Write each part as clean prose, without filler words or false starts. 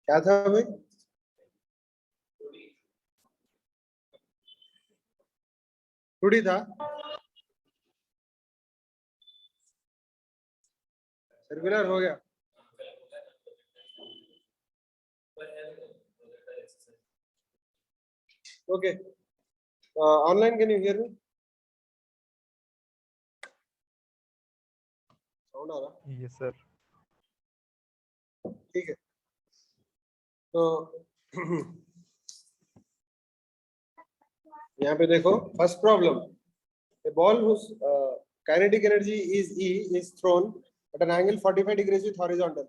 क्या था भाई? टूडी था, सर्कुलर हो गया। Okay, online can you hear me? Sound आ रहा? Yes sir. ठीक है, तो यहाँ पे देखो first problem, a ball whose kinetic energy is E is thrown at an angle 45 degrees with horizontal.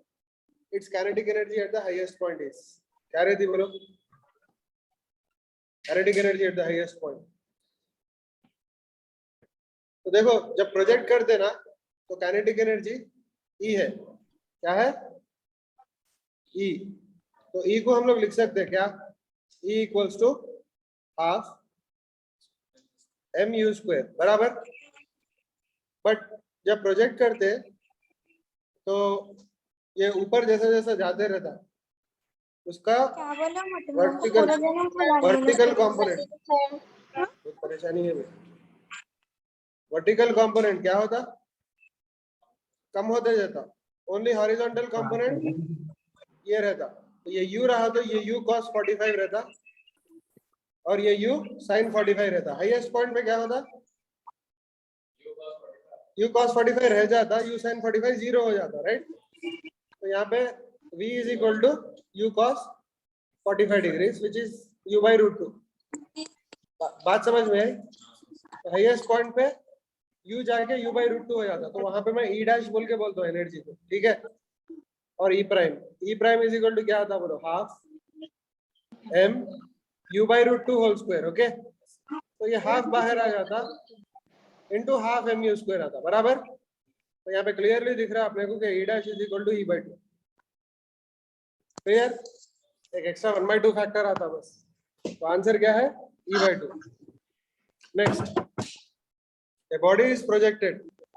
Its kinetic energy at the highest point is, क्या रहती बोलो? Kinetic energy at the highest point. तो देखो जब project करते ना तो kinetic energy E है, क्या है? E. तो E को हम लोग लिख सकते हैं क्या? E equals to half mu square, बराबर। बट जब प्रोजेक्ट करते तो ये ऊपर जैसा जैसा जाते रहता उसका वर्टिकल कंपोनेंट, तो परेशानी है वर्टिकल कंपोनेंट क्या होता? कम होते जाता। ओनली हॉरिजॉन्टल कंपोनेंट ये रहता। तो ये u रहा तो ये u cos 45 रहता और ये u sin 45 रहता। हाईएस्ट पॉइंट पे क्या होता? u cos 45 रह जाता, u sin 45 जीरो हो जाता, राइट? तो यहाँ पे v is equal to u cos 45 degrees which is u by root 2। बात समझ में आई? तो हाईएस्ट पॉइंट पे u जाके u by root 2 हो जाता, तो वहां पे मैं e डैश बोल के बोलता हूँ एनर्जी को, ठीक है? और e prime is equal to क्या आता बोलो? Half m u by root 2 whole square, okay? तो ये हाफ बाहर आ जाता इनटू हाफ mu स्क्वायर आता, बराबर? तो यहाँ पे क्लियरली दिख रहा है अपने को कि e dash is equal to e by 2। Clear? एक एक्स्ट्रा 1/2 फैक्टर आता बस। तो आंसर क्या है? e by 2। Next, a body is projected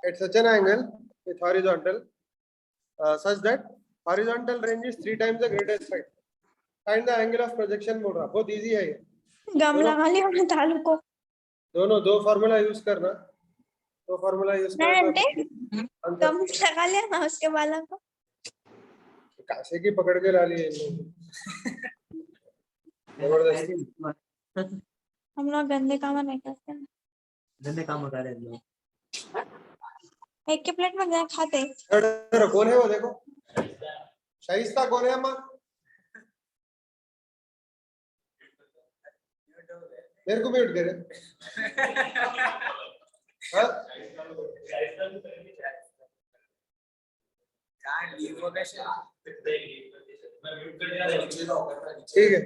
at such an angle with horizontal such that horizontal range is 3 times the greatest height. Find the angle of projection बोल रहा। बहुत easy है ये। गम लगा लिया अपने तालू को। दोनों दो फॉर्मूला यूज करना, दो फॉर्मूला यूज करना। गम लगा लिया ना उसके बालों को। कासे की पकड़ के ला लिए इन लोग जबरदस्ती। हम लोग गंदे काम नहीं करते, गंदे काम कर रहे हैं लोग। एक के प्लेट में गए खाते। कौन है वो? देखो शाइस्ता कौन है? अम्मा मेरे को म्यूट करे। ठीक है,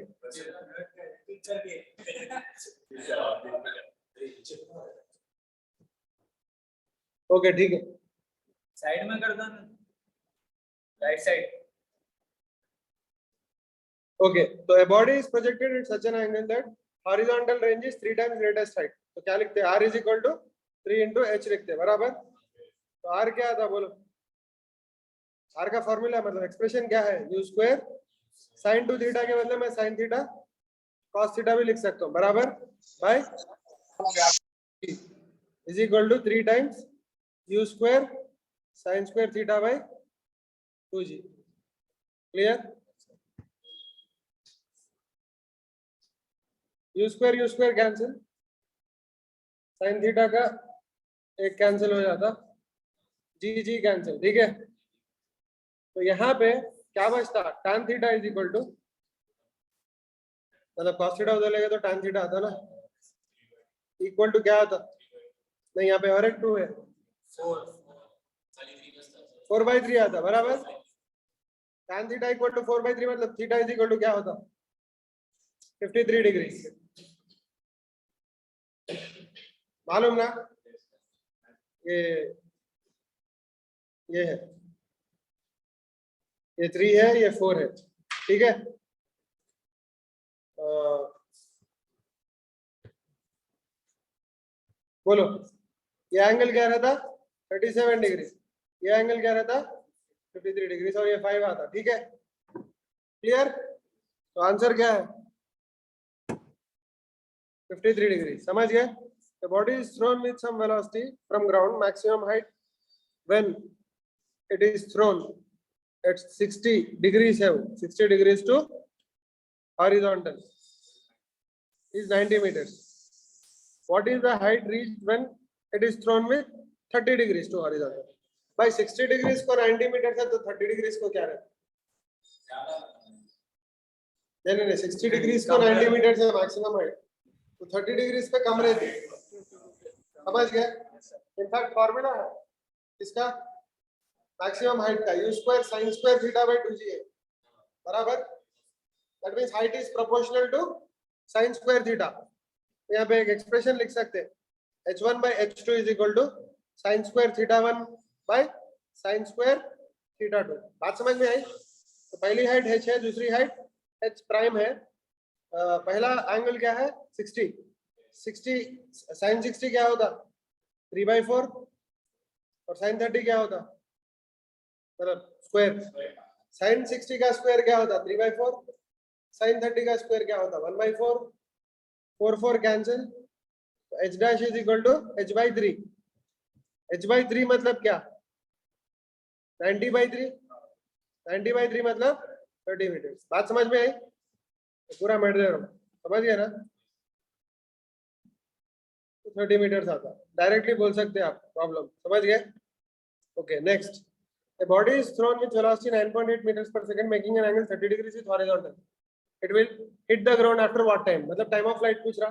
ओके ठीक है। साइड में कर दो ना, राइट साइड। ओके, तो a body is projected at such an angle that horizontal range is 3 times greatest height। तो क्या लिखते हैं? r is equal to 3 into h लिखते हैं, बराबर? तो r क्या आता बोलो? r का फॉर्मूला मतलब एक्सप्रेशन क्या है? u स्क्वायर sin 2 थीटा के बदले में sin थीटा cos थीटा भी लिख सकता हूँ, बराबर? By is equal to 3 times u square sin square theta by 2g। Clear? u square cancel, sine theta का एक कैंसिल हो जाता, जी कैंसिल, ठीक है? तो यहाँ पे क्या बचता? tan theta is equal to, मतलब cos थीटा उधर लेगा तो tan थीटा आता ना, इक्वल टू क्या आता? नहीं, यहाँ पे और एक 2 है, 4/3 आता, बराबर? tan थीटा इक्वल टू 4/3 मतलब थीटा इज इक्वल टू क्या होता? 53 डिग्री। मालूम ना? ये है, ये 3 है, ये 4 है, ठीक है? बोलो, ये एंगल क्या रहता? 37 डिग्री। ये एंगल क्या रहता? 53 डिग्री और ये 5 आता, ठीक है? क्लियर? तो आंसर क्या है 53 डिग्री। समझ गए? The body is thrown with some velocity from ground, maximum height when it is thrown at 60 degrees है वो, 60 degrees to horizontal is 90 meters. What is the height reached when it is thrown with 30 degrees to horizontal? भाई 60 degrees को 90 meters है तो 30 degrees को क्या रहता है? नहीं 60 degrees को 90 meters है maximum height, तो 30 degrees पे कम रहती है। समझ गए? इनफैक्ट फॉर्मूला है इसका मैक्सिमम हाइट का u square sin square theta by 2g है बराबर। That means height is proportional to sin square theta. यहाँ पे एक एक्सप्रेशन लिख सकते हैं h1 by h2 is equal to sin square theta 1 by sin square theta 2। बात समझ में आई? तो पहली हाइट h है, दूसरी हाइट h प्राइम है। पहला एंगल क्या है 60 sin 60 क्या होता 3/4 और sin 30 क्या होता मतलब स्क्वायर। sin 60 का स्क्वायर क्या होता 3/4, sin 30 का स्क्वायर क्या होता 1/4, 4 कैंसिल, तो h dash is equal to h/3। h/3 मतलब क्या 90/3, 90/3 मतलब 30 मीटर। बात समझ में आई? तो पूरा मेट दे रहा हूं, समझ गए ना? 30 मीटर आता, डायरेक्टली बोल सकते हैं आप, प्रॉब्लम समझ गए? Okay next, a body is thrown with velocity 9.8 meters per second making an angle 30 degrees with horizontal. It will hit the ground after what time? मतलब टाइम ऑफ फ्लाइट पूछ रहा।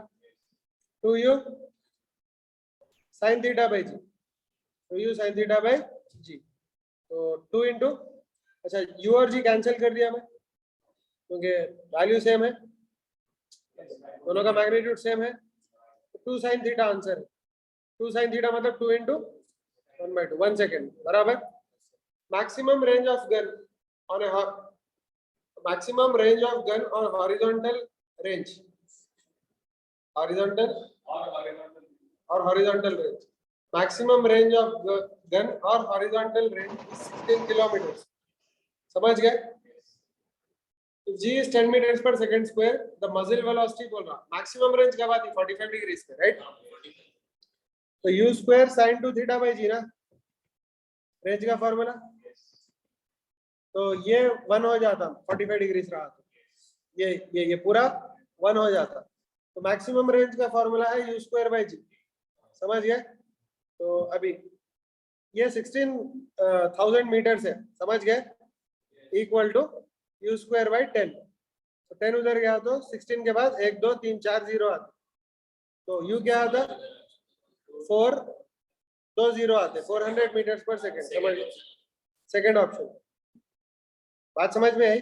2u sin theta by g, 2u sin theta by g, तो 2 into, अच्छा u और g cancel कर दिया मैं क्योंकि वैल्यू सेम है, दोनों का मैग्नीट्यूड सेम है। 2 sin थीटा आंसर है। 2 sin थीटा मतलब 2 into 1/2, 1 सेकेंड बराबर। maximum range of gun on a maximum range of gun on horizontal range, horizontal or horizontal range, maximum range of gun or horizontal range is 16 kilometers। समझ गए? g is 10 meters per second square, the muzzle velocity बोल रहा, maximum range कब आती 45 degrees पे, right? तो u square sin 2 theta by g ना range का फॉर्मूला, तो ये 1 हो जाता 45 डिग्रीज रहा तो ये पूरा 1 हो जाता। तो मैक्सिमम रेंज का फॉर्मूला है u स्क्वायर बाय जी। समझ गए? तो अभी ये 16,000 मीटर है, समझ गए? Equal to u square by 10, तो 10 उधर गया तो 16 के बाद 1 2 3 4 0 आता, तो u क्या आता 4 2 0 आते, 400 मीटर पर सेकेंड। समझ गए? Second option. बात समझ में आई?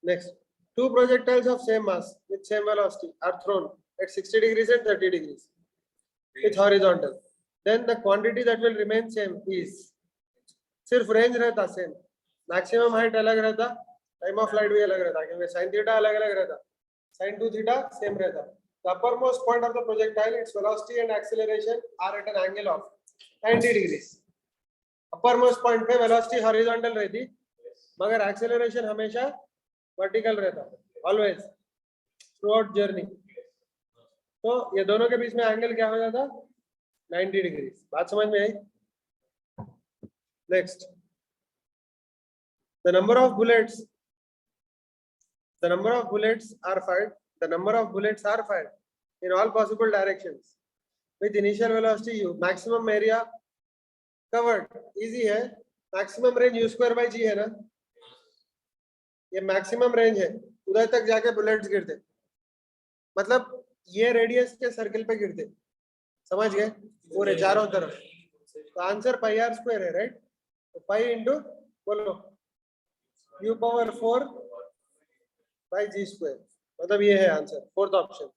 Next, two projectiles of same mass with same velocity are thrown at 60 degrees and 30 degrees with horizontal, then the quantity that will remain same is, सिर्फ रेंज रहता सेम, मैक्सिमम हाइट अलग रहता, time of flight भी अलग रहता क्योंकि sin theta अलग अलग रहता, sin 2 थीटा सेम रहता। The uppermost point of the projectile, its velocity and acceleration are at an angle of 90 degrees। uppermost point पे velocity horizontal रहती मगर एक्सेलरेशन हमेशा वर्टिकल रहता, ऑलवेज थ्रू आउट जर्नी। तो ये दोनों के बीच में एंगल क्या हो जाता 90 डिग्री। बात समझ में आई? Next, the number of bullets are fired in all possible directions with initial velocity u, maximum area covered easy है, maximum range u square by g है ना, ये मैक्सिमम रेंज है, उधर तक जाके बुलेट्स गिरते, मतलब ये रेडियस के सर्कल पे गिरते। समझ गए? पूरे चारों तरफ। तो आंसर पाई आर स्क्वायर है, राइट? तो पाई इंटू बोलो u power 4 by g square, मतलब ये है answer, fourth option.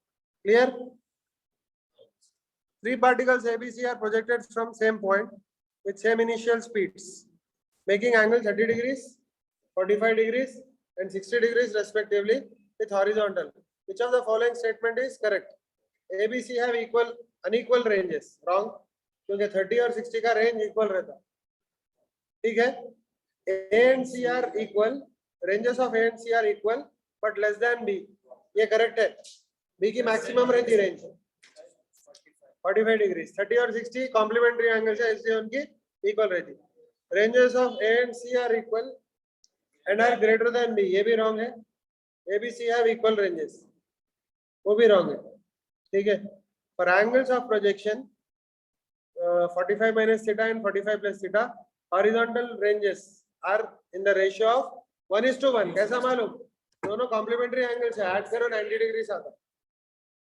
Clear? 3 particles ABC are projected from same point with same initial speeds making angle 30 degrees, 45 degrees and 60 degrees respectively with horizontal. Which of the following statement is correct? ABC have unequal ranges. Wrong, क्योंकि 30 और 60 का range equal रहता। ठीक है? A and C are equal, ranges of A and C are equal but less than B, ये correct है। B की maximum रहती रेंज 45 डिग्री, 30 और 60 कॉम्प्लीमेंट्री एंगल्स है, इसलिए उनकी इक्वल रहती। Ranges of A and C are equal and are greater than B, ये भी रॉन्ग है। A B C have equal ranges, वो भी रॉन्ग है, ठीक है। For angles of projection 45 minus theta and 45 plus theta, horizontal ranges are in the ratio of 1:1। कैसा मालूम? दोनों कॉम्प्लीमेंट्री एंगल्स है, ऐड करो 90 डिग्री आता,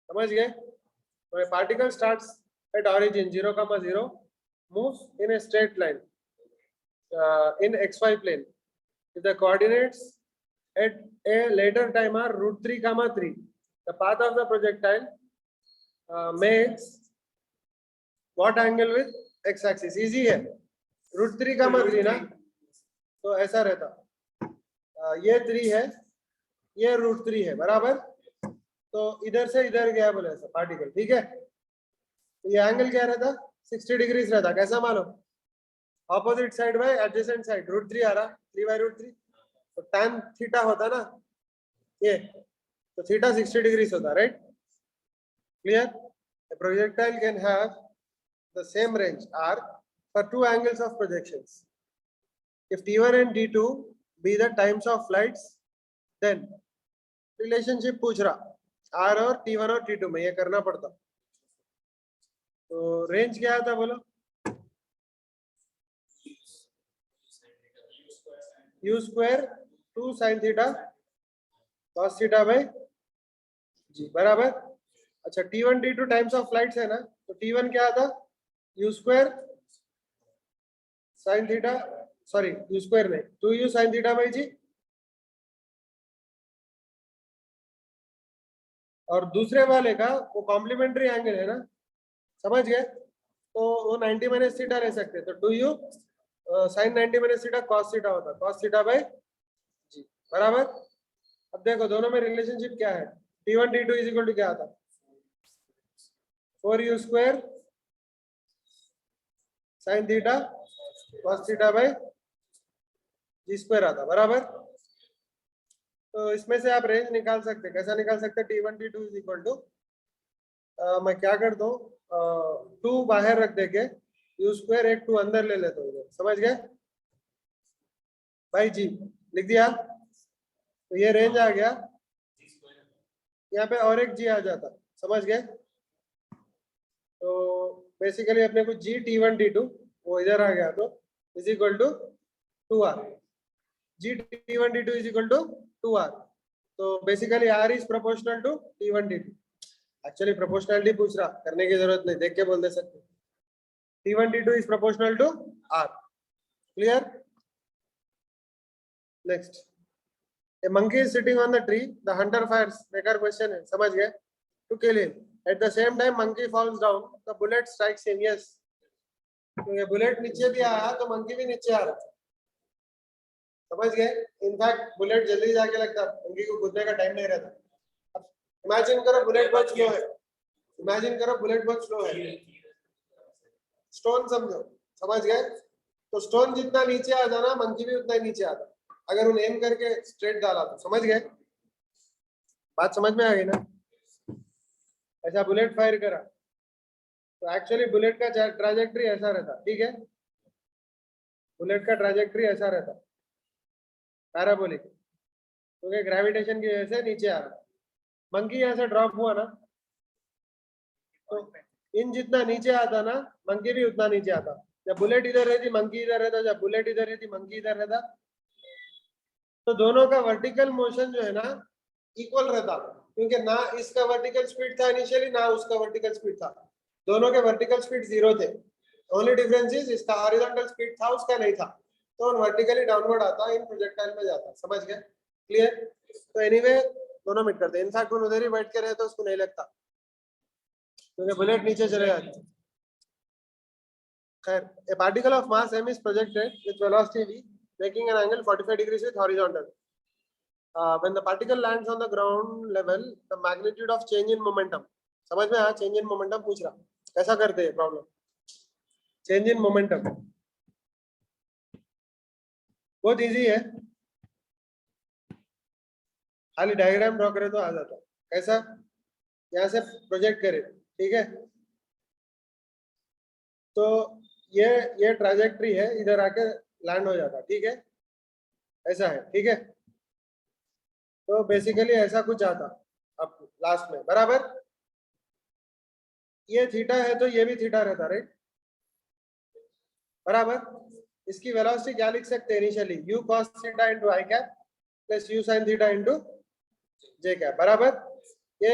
समझ गए? तो particle starts at origin 0,0, moves in a straight line in xy plane. If the coordinates at a later time are √3,3, the path of the projectile makes what angle with x axis? Easy है, √3,3 ना, तो ऐसा रहता। ये 3 है, ये √3 है, बराबर। तो इधर से इधर गया बोले ऐसा पार्टिकल, ठीक है। तो ये एंगल क्या रहता? 60 डिग्रीज रहता। कैसा मालूम? Opposite side by adjacent side, √3 आ रहा, 3/√3, तो tan थीटा होता ना ये, तो थीटा 60 डिग्रीज होता, right? Clear? A projectile can have the same range r for two angles of projections. If t1 and t2 be the times of flights, then relationship पूछ रहा r और t1 और t2 में, ये करना पड़ता। तो रेंज क्या आता बोलो? u square 2 sin theta cos theta by g, बराबर। अच्छा, t1 t2 times of flights है ना, तो t1 क्या आता? u square sin theta, sorry u square नहीं, 2u sin theta by g। और दूसरे वाले का वो कॉम्प्लीमेंट्री एंगल है ना, समझ गए? तो वो 90 माइनस थीटा रह सकते, तो 2u sin 90 minus theta cos theta होता, cos थीटा by g, बराबर। अब देखो दोनों में रिलेशनशिप क्या है? t1 t2 is equal to क्या आता? 4u square sin theta cos theta by g square आता, बराबर। तो इसमें से आप रेंज निकाल सकते, कैसा निकाल सकते? t1 t2 is equal to, मैं क्या करता हूँ, 2 बाहर रख देके u स्क्वायर, एक 2 अंदर ले लेता हूँ, समझ गए भाई? जी लिख दिया, तो ये रेंज आ गया, यहाँ पे और एक g आ जाता, समझ गए? तो बेसिकली अपने को g t1 t2 वो इधर आ गया, तो is equal to 2r, g t1 t2 is equal to 2r। तो basically r is proportional to t1 t2। Actually proportionality पूछ रहा, करने की जरूरत नहीं, देख के बोल दे सकते। t1 t2 is proportional to r, clear? Next, a monkey is sitting on the tree, the hunter fires, बेकार क्वेश्चन है, समझ गए? to kill him, at the same time monkey falls down, the bullet strikes him, yes। तो ये bullet नीचे भी आया तो मंकी भी नीचे आ रहा, समझ गए? इनफैक्ट बुलेट जल्दी जाके लगता, मंकी को कूदने का टाइम नहीं रहता। इमेजिन करो बुलेट बहुत स्लो है, इमेजिन करो बुलेट बहुत स्लो है, स्टोन समझो, समझ गए? तो स्टोन जितना नीचे आ जाना, मंकी भी उतना ही नीचे आता, अगर उन्हें एम करके स्ट्रेट डाला तो, समझ गए? बात समझ में आ गई ना? ऐसा बुलेट फायर करा तो एक्चुअली बुलेट का ट्रैजेक्टरी ऐसा रहता, ठीक है? बुलेट का ट्रैजेक्टरी ऐसा रहता, पैराबोलिक, क्योंकि ग्रेविटेशन की वजह से नीचे आ रहा। मंकी यहाँ से ड्रॉप हुआ ना, तो इन जितना नीचे आता ना, मंकी भी उतना नीचे आता। जब बुलेट इधर रहती मंकी इधर रहता, जब बुलेट इधर रहती मंकी इधर रहता, तो दोनों का वर्टिकल मोशन जो है ना इक्वल रहता, क्योंकि ना इसका वर्टिकल स्पीड था इनिशियली, ना उसका वर्टिकल स्पीड था, दोनों के वर्टिकल स्पीड 0 थे। ओनली डिफरेंस इज इसका हॉरिजॉन्टल स्पीड था, उसका नहीं था, तो वर्टिकली डाउनवर्ड आता, इन प्रोजेक्टाइल में जाता, समझ गए? क्लियर? तो एनीवे दोनों मिट करते, इनफैक्ट उधर ही बैठ के रहे तो उसको नहीं लगता, क्योंकि बुलेट नीचे चले जाते। खैर, a particle of mass m is projected with velocity v, making an angle 45 degrees with horizontal. When the particle lands on the ground level, the magnitude of change in momentum, समझ में आया? Change in momentum पूछ रहा, कैसा करते हैं problem? Change in momentum बहुत easy है। खाली डायग्राम ड्रॉ करे तो आ जाता। कैसा? यहाँ से प्रोजेक्ट करे, ठीक है। तो ये ट्राजेक्ट्री है, इधर आके लैंड हो जाता, ठीक है, ऐसा है, ठीक है। तो बेसिकली ऐसा कुछ आता अब लास्ट में, बराबर। ये थीटा है तो ये भी थीटा रहता, राइट, बराबर। इसकी वेलोसिटी क्या लिख सकते हैं initially? u cos theta into i cap plus u sin theta into j cap, बराबर। ये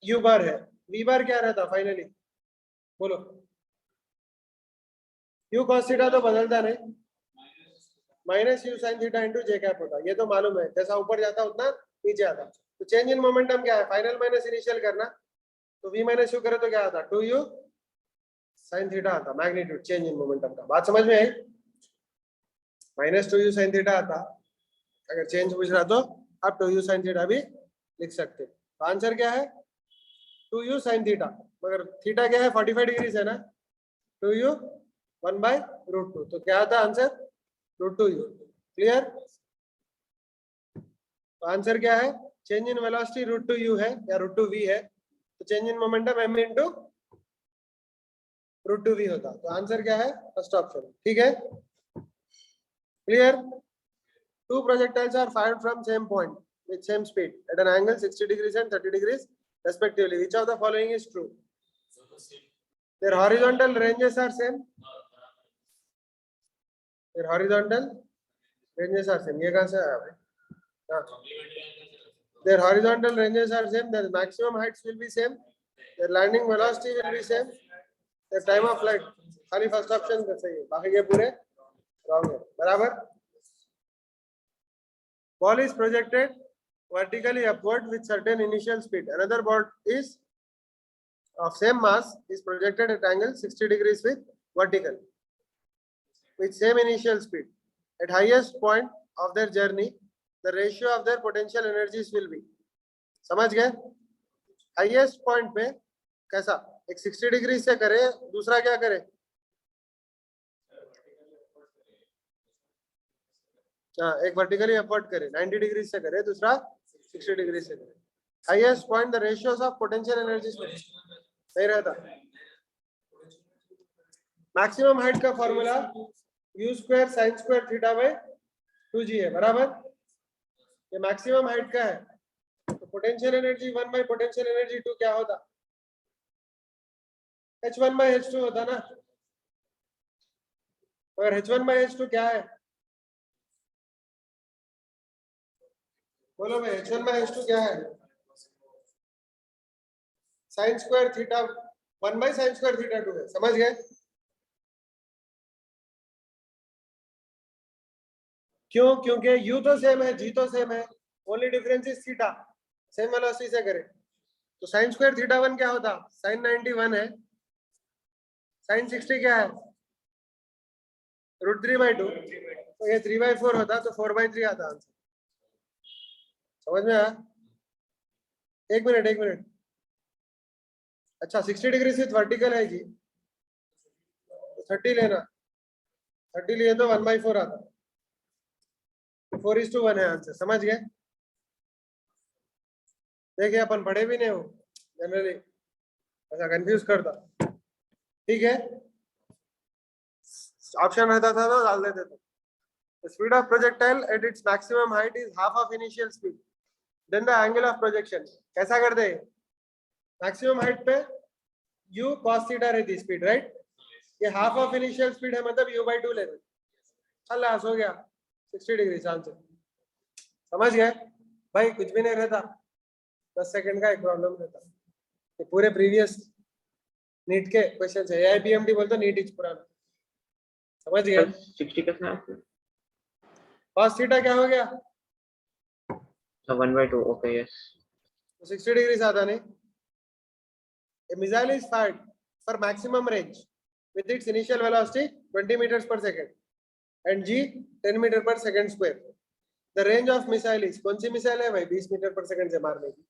u बार है, v बार क्या रहता फाइनली, बोलो। u cos थीटा तो बदलता नहीं, minus u sin theta into j cap होता, ये तो मालूम है, जैसा ऊपर जाता उतना नीचे आता। तो चेंज इन मोमेंटम क्या है? फाइनल माइनस इनिशियल करना, तो v माइनस u करे तो क्या आता? 2u sin थीटा आता, मैग्नीट्यूड चेंज इन मोमेंटम का। बात समझ में आई? माइनस 2u sin थीटा आता, अगर चेंज पूछ रहा तो आप 2u sin थीटा भी लिख सकते। तो आंसर क्या है? 2u sin थीटा, मगर थीटा क्या है? 45 डिग्री है ना, 2u 1/√2, तो क्या आता आंसर? √2u। क्लियर? तो आंसर क्या है? चेंज इन वेलोसिटी √2u है या √2v है, तो change in momentum m into √2v होता। तो आंसर क्या है? फर्स्ट ऑप्शन, ठीक है। Clear? Two projectiles are fired from same point with same speed at an angle 60 degrees and 30 degrees respectively. Which of the following is true? Their horizontal ranges are same. Their horizontal ranges are same. ये कहाँ से आया भाई? हाँ. Their horizontal ranges are same. Their maximum heights will be same. Their landing velocity will be same. Their time of flight. खाली first option का सही है, बाकी ये पूरे wrong है, बराबर। Ball is projected vertically upward with certain initial speed. Another ball is of same mass is projected at angle 60 degrees with vertical with same initial speed. At highest point of their journey, the ratio of their potential energies will be. समझ गए? Highest point पे कैसा? एक 60 degree से करे, दूसरा क्या करे? हाँ, एक वर्टिकली अपवर्ड करे 90 डिग्री से करे, दूसरा 60 डिग्री से करे। Highest point the ratios of potential energies में नहीं रहता। मैक्सिमम हाइट का formula u square sin square theta by 2g है, बराबर। ये मैक्सिमम हाइट का है, तो potential energy 1 bye potential energy 2 क्या होता? h1 बाय h2 होता ना, और h1 बाय h2 क्या है? बोलो भाई, h1 बाय h2 क्या है? sin square theta 1 by sin square theta 2 है, समझ गए? क्यों? क्योंकि u तो सेम है, g तो सेम है, only difference is theta. Same velocity से करें तो sin स्क्वायर थीटा 1 क्या होता? sin 91 है, sin 60 क्या है? √3/2, तो ये 3/4 होता, तो 4/3 आता आंसर। समझ में आया? एक मिनट। अच्छा, 60 डिग्री से वर्टिकल है जी, तो 30 लेना, 30 लिए तो 1/4 आता, 4:1 है आंसर। समझ गए? देखिए, अपन पढ़े भी नहीं हो जनरली, ऐसा कंफ्यूज करता, ठीक है। ऑप्शन रहता था तो डाल देते थे। The speed of projectile at its maximum height is half of initial speed. Then the angle of projection. कैसा करते हैं? मैक्सिमम हाइट पे u cos थीटा रहती स्पीड, राइट। ये हाफ ऑफ इनिशियल स्पीड है, मतलब u/2 लेते। खलास हो गया, 60 डिग्री आंसर। समझ गए भाई? कुछ भी नहीं रहता, 10 सेकंड का एक प्रॉब्लम रहता। ये पूरे प्रीवियस नीट के क्वेश्चन है, AIPMT बोलते नीट इज पुराना। समझ गए? 60 का था, cos थीटा क्या हो गया? 1/2, ओके, यस। 60 डिग्री से आता नहीं। A missile is fired for maximum range with its initial velocity 20 meters per second and g 10 meter per second square. The range of missile is, कौन सी मिसाइल है भाई 20 metre पर सेकंड से मारने की?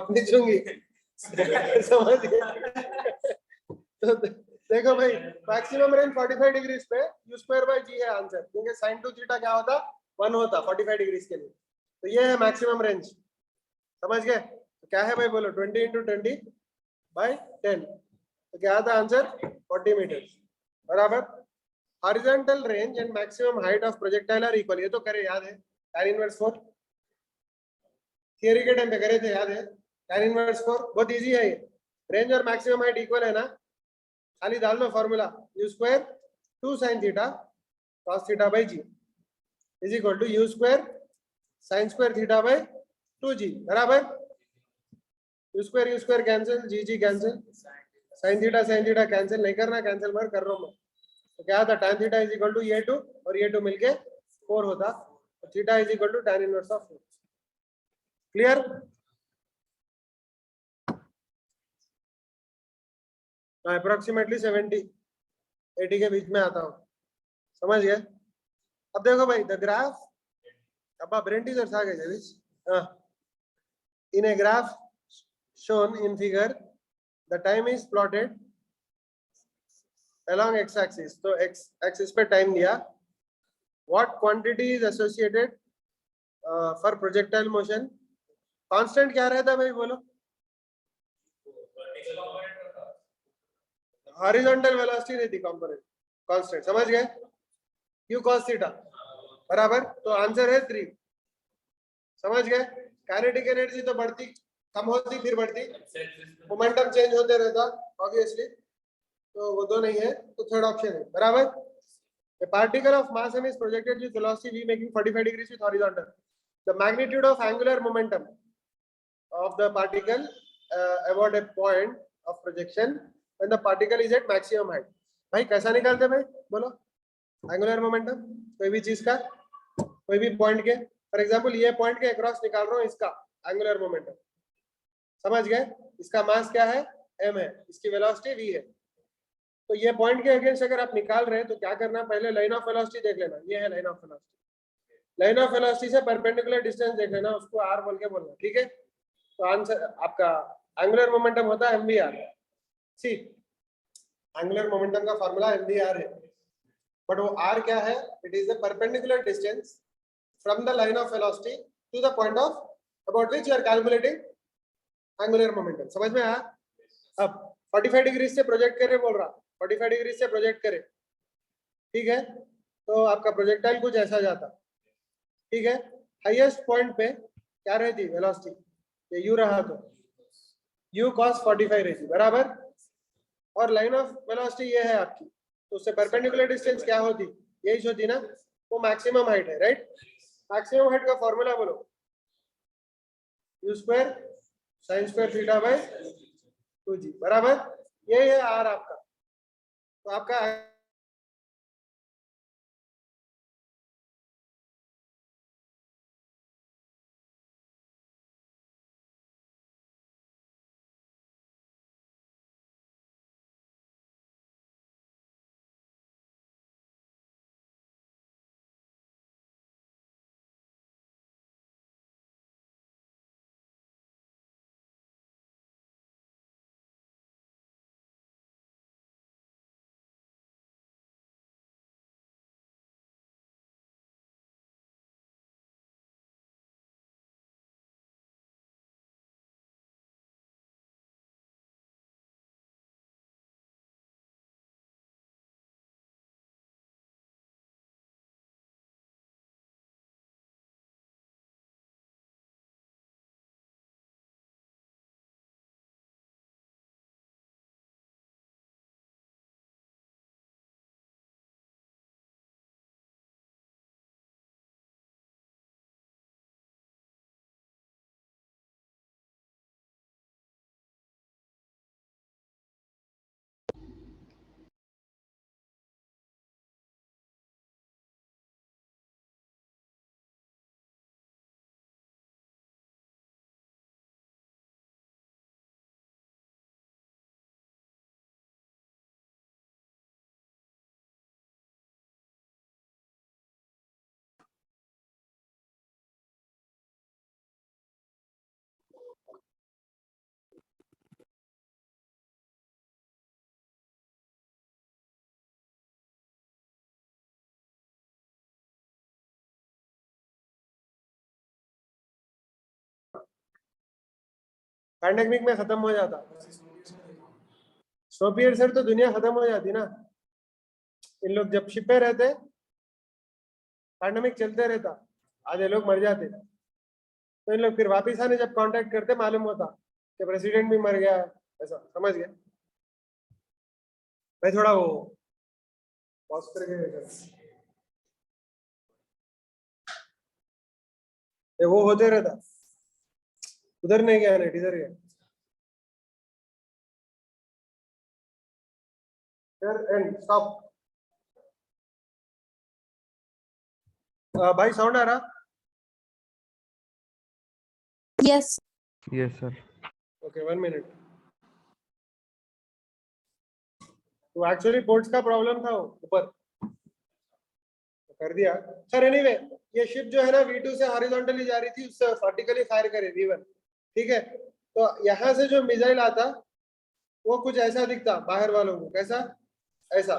अपनी चुंगी। समझ गए? तो देखो भाई, मैक्सिमम रेंज 45 डिग्री पे u² बाय g है आंसर, क्योंकि sin 2 थीटा क्या होता? 1 होता 45 डिग्री के लिए। तो ये है मैक्सिमम रेंज, समझ गए? तो क्या है भाई बोलो, 20 इंटू 20/10, तो क्या आता आंसर 40 मीटर, बराबर। Horizontal range and maximum height of projectile are equal, ये तो करे याद है, tan इनवर्स 4 थियरी के टाइम पे करे थे, याद है, tan इनवर्स 4 बहुत इजी है ये। रेंज और मैक्सिमम हाइट इक्वल है ना, खाली डाल दो formula, u square 2 sin theta cos theta by g is equal to u square sin square theta by 2g, बराबर। u square cancel, g cancel, sin theta cancel नहीं करना, cancel मत कर रहा हूं मैं। तो क्या था, tan theta is equal to ये 2 और ये 2 मिलके 4 होता, तो theta is equal to tan inverse of 4। Clear? Approximately 70-80 के बीच में आता हूँ, समझ गए? अब देखो भाई द ग्राफ, अब ब्रेंटीजर्स आ गए जैविस, in a graph shown in figure the time is plotted along x axis, तो x axis पे time दिया, what quantity is associated for projectile motion, constant क्या रहता भाई बोलो, हॉरिजॉन्टल वेलोसिटी रहती कंपोनेंट कांस्टेंट, समझ गए? u cos थीटा, बराबर, तो आंसर है 3, समझ गए? काइनेटिक एनर्जी तो बढ़ती कम होती फिर बढ़ती, मोमेंटम चेंज होते रहता ऑब्वियसली, तो वो दो नहीं है, तो थर्ड ऑप्शन है, बराबर। A particle of mass m is projected with velocity v making 45 degrees with horizontal. The magnitude of angular momentum of the particle about a point of projection when the particle is at maximum height. भाई कैसा निकालते भाई बोलो, angular momentum कोई भी चीज का, कोई भी पॉइंट के, फॉर एग्जांपल ये पॉइंट के अक्रॉस निकाल रहा हूँ इसका एंगुलर मोमेंटम, समझ गए? इसका मास क्या है, m है, इसकी वेलोसिटी v है, तो ये पॉइंट के अगेंस्ट अगर आप निकाल रहे हैं तो क्या करना, पहले लाइन ऑफ वेलोसिटी देख लेना, ये है line of velocity, line of velocity से परपेंडिकुलर डिस्टेंस देख लेना, उसको r बोल के बोलना, ठीक है? तो आंसर आपका एंगुलर मोमेंटम होता है mvr। सी एंगुलर मोमेंटम का फार्मूला mvr है, बट वो r क्या है, it is the perpendicular distance from the line of velocity to the point of about which you are calculating angular momentum, समझ में आया? अब 45 डिग्री से प्रोजेक्ट करे बोल रहा, 45 डिग्री से प्रोजेक्ट करे, ठीक है? तो आपका प्रोजेक्टाइल कुछ ऐसा जाता, ठीक है? हाईएस्ट पॉइंट पे क्या रहती वेलोसिटी, ये u रहा तो u cos 45 रहती, बराबर, और लाइन ऑफ वेलोसिटी ये है आपकी, तो उससे परपेंडिकुलर डिस्टेंस क्या होती, यही होती ना, वो मैक्सिमम हाइट है, राइट? मैक्सिमम हाइट का फॉर्मूला बोलो, u square sin square theta by 2g, बराबर, ये है r आपका, तो आपका पैंडेमिक में खत्म हो जाता, स्नो पीरियड सर तो दुनिया खत्म हो जाती ना। इन लोग जब शिप पे रहते पैंडेमिक चलते रहता, आधे लोग मर जाते, तो इन लोग फिर वापिस आने जब कांटेक्ट करते मालूम होता कि प्रेसिडेंट भी मर गया, ऐसा समझ गए भाई। थोड़ा वो पॉज करके ये वो होते रहता, उधर नहीं गया नेट इधर गया फिर एंड स्टॉप। भाई साउंड आ रहा? Yes Yes, sir. Okay 1 minute. तो एक्चुअली पोर्ट्स का प्रॉब्लम था वो ऊपर तो कर दिया सर। एनीवे ये शिप जो है ना V2 से हॉरिजॉन्टली जा रही थी, उससे वर्टिकली फायर करे V1, ठीक है। तो यहाँ से जो मिसाइल आता वो कुछ ऐसा दिखता बाहर वालों को, कैसा? ऐसा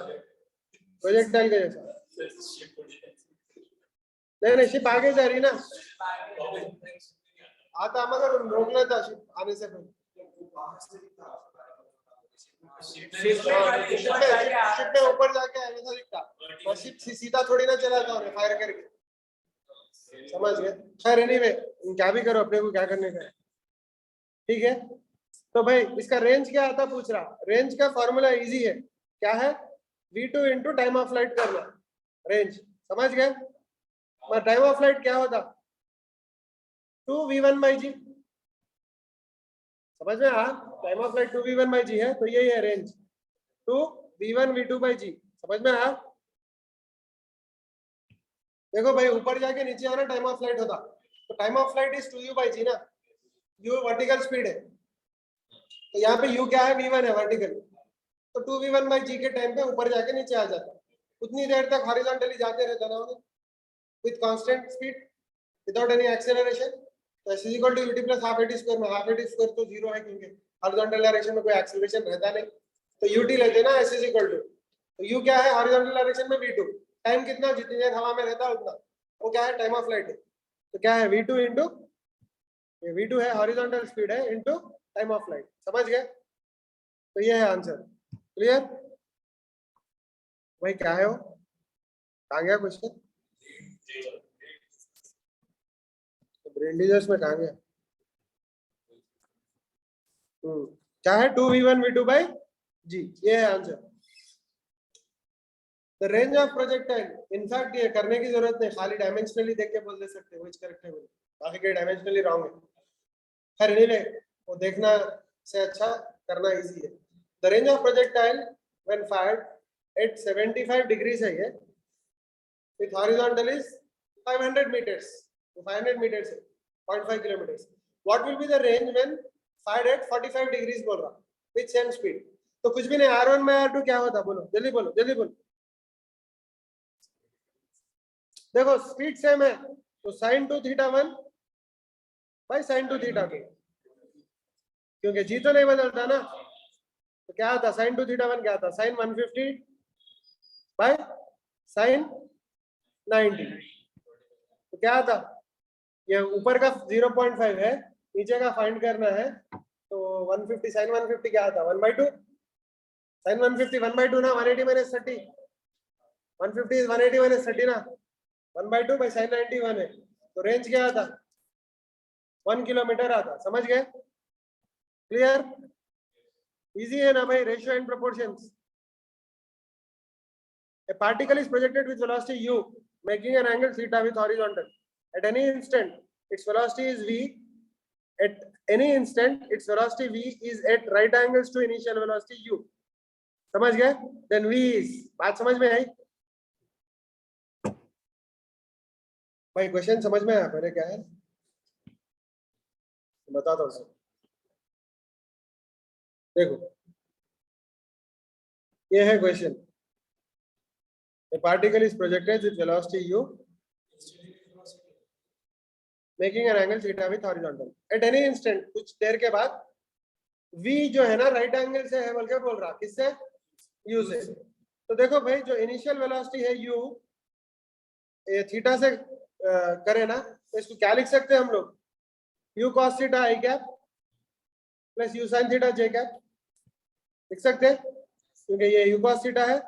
प्रोजेक्टाइल के जैसा। नहीं शिप आगे जा रही ना, आता मगर रोक लेता शिप आने से पहले। शिप में ऊपर जाके ऐसा दिखता, और शिप सीधा थोड़ी ना चला था उन्हें फायर करके, समझ गए? खैर एनीवे क्या भी करो, अपने को क्या करने का, ठीक है। तो भाई इसका रेंज क्या आता पूछ रहा। रेंज का फॉर्मूला इजी है, क्या है? V2 into time of flight करना, रेंज समझ गए? टाइम ऑफ फ्लाइट क्या होता? 2v1/g, समझ में आ? टाइम ऑफ फ्लाइट 2v1/g है, तो यही है रेंज 2v1v2/g, समझ में आ? देखो भाई ऊपर जाके नीचे आना टाइम ऑफ फ्लाइट होता, तो time of flight is 2u/g ना, u वर्टिकल स्पीड है, तो यहाँ पे u क्या है? v1 है वर्टिकल, तो 2v1/g के टाइम पे ऊपर जाके नीचे आ जाता। उतनी देर तक हॉरिजॉन्टली जाते रहता ना उन्हें with constant speed without any acceleration. तो s equal to ut plus half at square में हाफ at स्क्वायर तो जीरो है क्योंकि हॉरिजॉन्टल डायरेक्शन में कोई एक्सेलरेशन रहता नहीं, तो ut लेते ना s इक्वल टू, तो u क्या है? हॉरिजॉन्टल डायरेक्शन में v2, टाइम कितना? जितनी देर हवा में रहता उतना, वो क्या है? टाइम ऑफ फ्लाइट है। तो क्या है? v2 इंटू ये v2 है हॉरिजॉन्टल स्पीड है इंटू टाइम ऑफ फ्लाइट, समझ गए? तो ये है आंसर, क्लियर? भाई क्या है वो, कहाँ गया क्वेश्चन? ब्रेंडिजर्स में कहाँ गया? क्या है? 2v1v2/g, ये है answer. The range of projectile, in fact ये करने की जरूरत नहीं, खाली डायमेंशनली देख के बोल दे सकते हो, व्हिच करेक्ट है, बाकी के डायमेंशनली रॉन्ग है। खैर नहीं, वो देखना से अच्छा करना इजी है। The range of projectile when fired eight 75 degrees है ये, विथ हॉरिजॉन्टल इज 500 meters, तो 500 meters है 0.5 kilometers. What will be the range when fired at 45 degrees बोल रहा, with same speed? तो कुछ भी नहीं, R1 में R2 क्या होता? बोलो जल्दी बोलो, जल्दी बोलो। देखो स्पीड सेम है, तो sin 2 θ1 by sin 2 θ2, क्योंकि g तो नहीं बदलता ना, तो क्या आता? sin 2 θ1 क्या आता? sin 150 by sin 90, तो क्या आता? ये ऊपर का 0.5 है, नीचे का फाइंड करना है, तो 150 sin 150 क्या आता? 1/2 sin 150 1/2 ना, 180 minus 30, 150 is 180 minus 30 ना, 1/2 by sin 90 1 है, तो रेंज क्या आता? 1 किलोमीटर आता, समझ गए? क्लियर? इजी है ना भाई, ratio and proportions. A particle is projected with velocity u, making an angle theta with horizontal. At any instant, its velocity is v. At any instant, its velocity v is at right angles to initial velocity u. समझ गए? Then v is, बात समझ में आई? भाई question समझ में आया? पहले क्या है बताता हूँ। देखो ये है question. A particle is projected with velocity u, making an angle theta with horizontal. At any instant, कुछ देर के बाद v जो है ना राइट एंगल से है बोल के बोल रहा, किससे? u से। तो देखो भाई जो इनिशियल वेलोसिटी है u, ये थीटा से करे ना, तो इसको क्या लिख सकते हैं हम लोग? u cos theta i cap plus u sine theta J cap, लिख सकते हैं क्योंकि ये यू कॉस थीटा है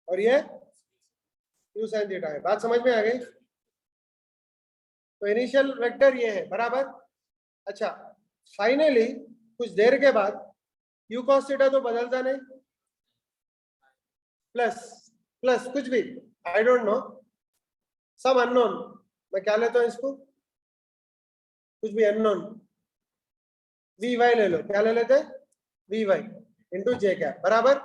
और ये यू साइन थीटा है। बात समझ में आ गई? तो इनिशियल वेक्टर ये है बराबर। अच्छा, फाइनली कुछ देर के बाद यू कॉस थीटा तो बदलता नहीं, प्लस प्लस कुछ भी I don't know, some unknown, मैं क्या लेता हूं इसको, कुछ भी अननोन, वी वाई ले लो, क्या ले लेते हैं, v y into j cap बराबर।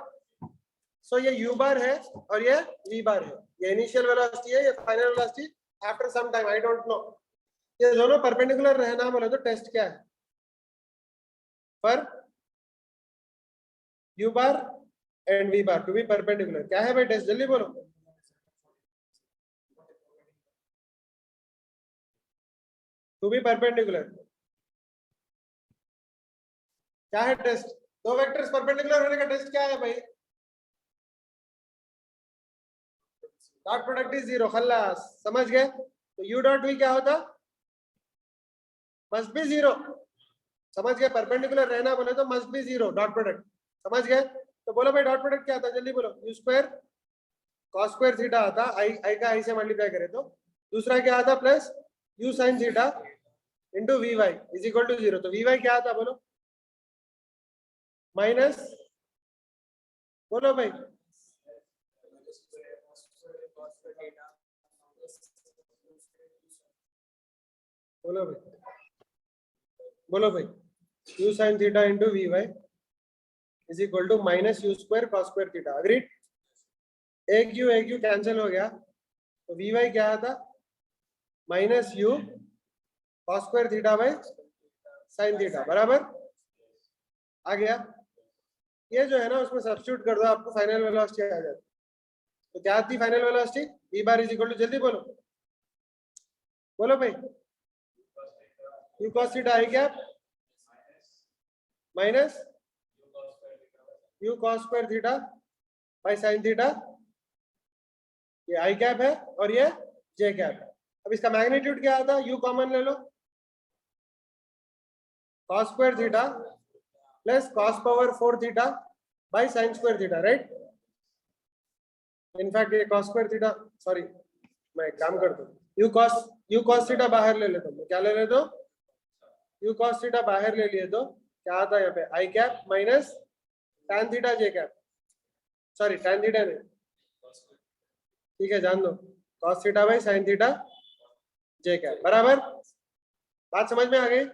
सो ये यू बार है और ये वी बार है, ये इनिशियल वेलोसिटी है, ये final velocity after some time, I don't know. ये दोनों परपेंडिकुलर रहना बोले तो टेस्ट क्या है, पर u bar and v bar to be perpendicular, क्या है भाई टेस्ट, जल्दी बोलो। टू बी परपेंडिकुलर क्या है टेस्ट, दो वेक्टर्स परपेंडिकुलर होने का टेस्ट क्या है भाई, डॉट प्रोडक्ट इज जीरो, खल्लास, समझ गए। तो यू डॉट वी क्या होता, मस्ट बी जीरो, समझ गए, परपेंडिकुलर रहना बोले तो must be zero dot product, समझ गए। तो बोलो भाई डॉट प्रोडक्ट क्या आता है, जल्दी बोलो। You square cos square theta आता, आई का आई से मल्टीप्लाई करे तो, दूसरा क्या आता plus u sine theta into v y is equal to zero. तो वी वाई क्या आता बोलो, माइनस, बोलो भाई, बोलो भाई, बोलो भाई, u sine theta into v y is equal to minus u square cos square theta, agreed. एक यू कैंसिल हो गया, तो वी वाई क्या आता, minus u cos square theta by sine theta बराबर। आ गया, ये जो है ना उसमें सब्स्टिट्यूट कर दो, आपको फाइनल वेलोसिटी आ जाती। तो क्या आती final velocity, v bar is equal to, जल्दी बोलो, बोलो भाई, u cos theta i cap minus u cos square theta by sine theta, ये आई कैप है और ये जे कैप है। अब इसका मैग्नीट्यूड क्या आता, यू कॉमन ले लो, cos square theta plus cos power 4 theta by sine square theta, right. In fact ये कॉस स्क्वायर थीटा, सॉरी मैं एक काम करता हूँ, यू कॉस थीटा बाहर ले लेता हूँ, क्या ले लेता हूँ, यू कॉस थीटा बाहर ले लिए तो क्या आता है यहाँ पे, आई कैप माइनस टैन थीटा जे कैप, सॉरी टैन थीटा नहीं, ठीक है जान दो, cos theta by sine theta J cap बराबर। बात समझ में आ गई।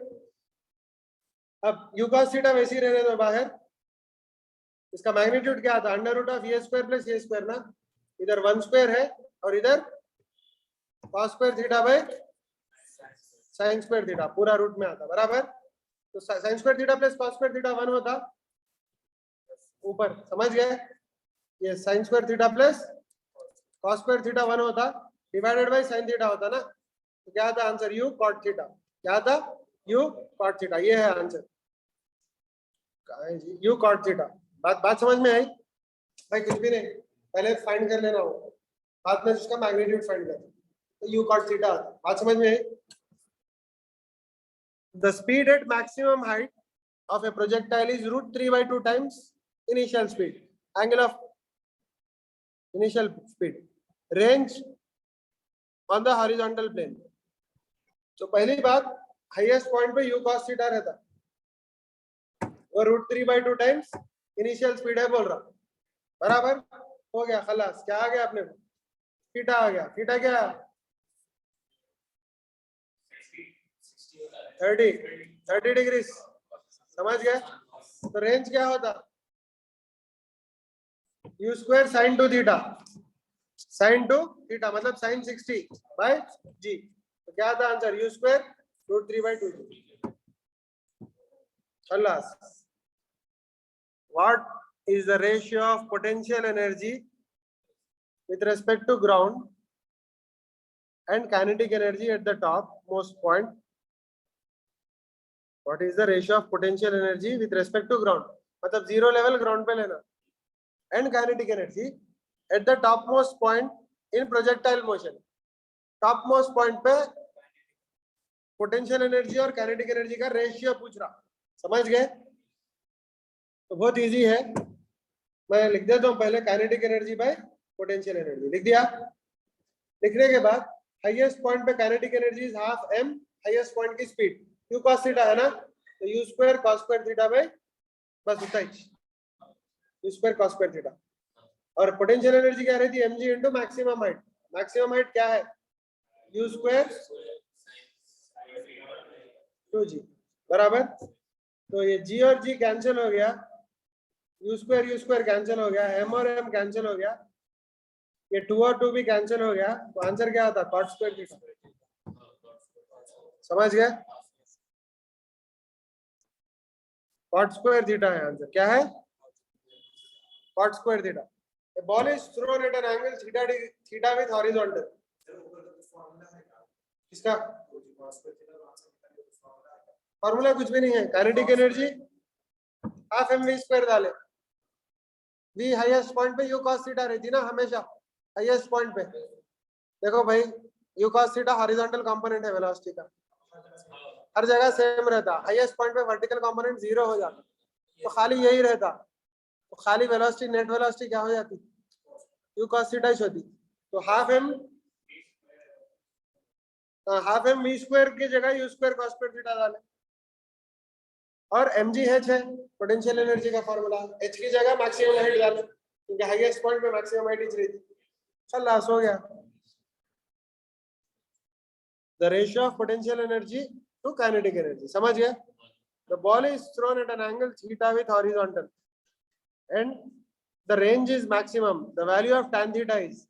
अब यू कॉस थीटा वैसे ही रहने दो बाहर, इसका मैग्नीट्यूड क्या आता, under root of a square plus a square ना, इधर 1 स्क्वायर है और इधर cos square theta by sine square theta, पूरा रूट में आता बराबर। तो sine square theta plus cos square theta 1 होता ऊपर, समझ गए, ये sine square theta plus cos square theta 1 होता डिवाइडेड बाई साइन थीटा होता ना, तो क्या आता आंसर, यू कॉट थीटा, क्या था, यू कॉट थीटा, ये है आंसर, यू कॉट थीटा। बात समझ में आई भाई, कुछ भी नहीं, पहले फाइंड कर लेना हो, बाद में उसका मैग्नीट्यूड फाइंड कर, तो यू कॉट थीटा, बात समझ में आई। The speed at maximum height of a projectile is root 3 by 2 times initial speed, angle of initial speed, range on the horizontal plane. तो पहली बात, हाईएस्ट पॉइंट पे u cos थीटा रहता, वो root 3 by 2 times initial speed है बोल रहा, बराबर हो गया, खलास, क्या आ गया अपने को, थीटा आ गया, थीटा क्या 30 डिग्री, समझ गए। तो रेंज क्या होता, u square sine two theta, sine two theta मतलब साइन 60 बाय जी, तो क्या था answer, u square root 3 by 2 खलास। What is the ratio of potential energy with respect to ground and kinetic energy at the top most point? What is the ratio of potential energy with respect to ground? मतलब zero level ground पे लेना, and kinetic energy at the topmost point in projectile motion. topmost point पे potential energy और kinetic energy का ratio पूछ रहा, समझ गए? तो बहुत इजी है, मैं लिख देता हूँ पहले kinetic energy by potential energy. लिख दिया? लिखने के बाद हाईएस्ट पॉइंट पे kinetic energy is half m, highest point की स्पीड u cos थीटा है ना, तो u square cos square theta by, बस उतना ही, u square cos square theta. और पोटेंशियल एनर्जी क्या रहती है? mg into maximum height. Maximum height क्या है? u स्क्वायर 2g बराबर। तो ये g और g कैंसिल हो गया, u स्क्वायर कैंसिल हो गया, m और m कैंसिल हो गया, ये 2 और 2 भी कैंसिल हो गया, तो आंसर क्या आता? cot square theta. समझ गए? cot स्क्वायर थीटा है आंसर। क्या है? cot square theta. A ball is thrown at an angle theta with horizontal. किसका फॉर्मूला? कुछ भी नहीं है, kinetic energy half m v square डाले, वी हाईएस्ट पॉइंट पे u cos थीटा रहती ना हमेशा, हाईएस्ट पॉइंट पे। देखो भाई, u cos theta horizontal component है वेलोसिटी का, हर जगह सेम रहता, हाईएस्ट पॉइंट पे वर्टिकल कंपोनेंट 0 हो जाता, तो खाली यही रहता, तो खाली वेलोसिटी, नेट वेलोसिटी क्या हो जाती? u cos थीटा ही होती। तो हाफ एम वी स्क्वायर की जगह u square cos square theta डाले, और mg h है पोटेंशियल एनर्जी का फॉर्मूला, h की जगह मैक्सिमम हाइट डाले, क्योंकि हाईएस्ट पॉइंट पे मैक्सिमम हाइट इज रहती। खलास हो गया। The ratio of potential energy to kinetic energy, समझ गए? The ball is thrown at an angle theta with horizontal and the range is maximum. The value of tan theta is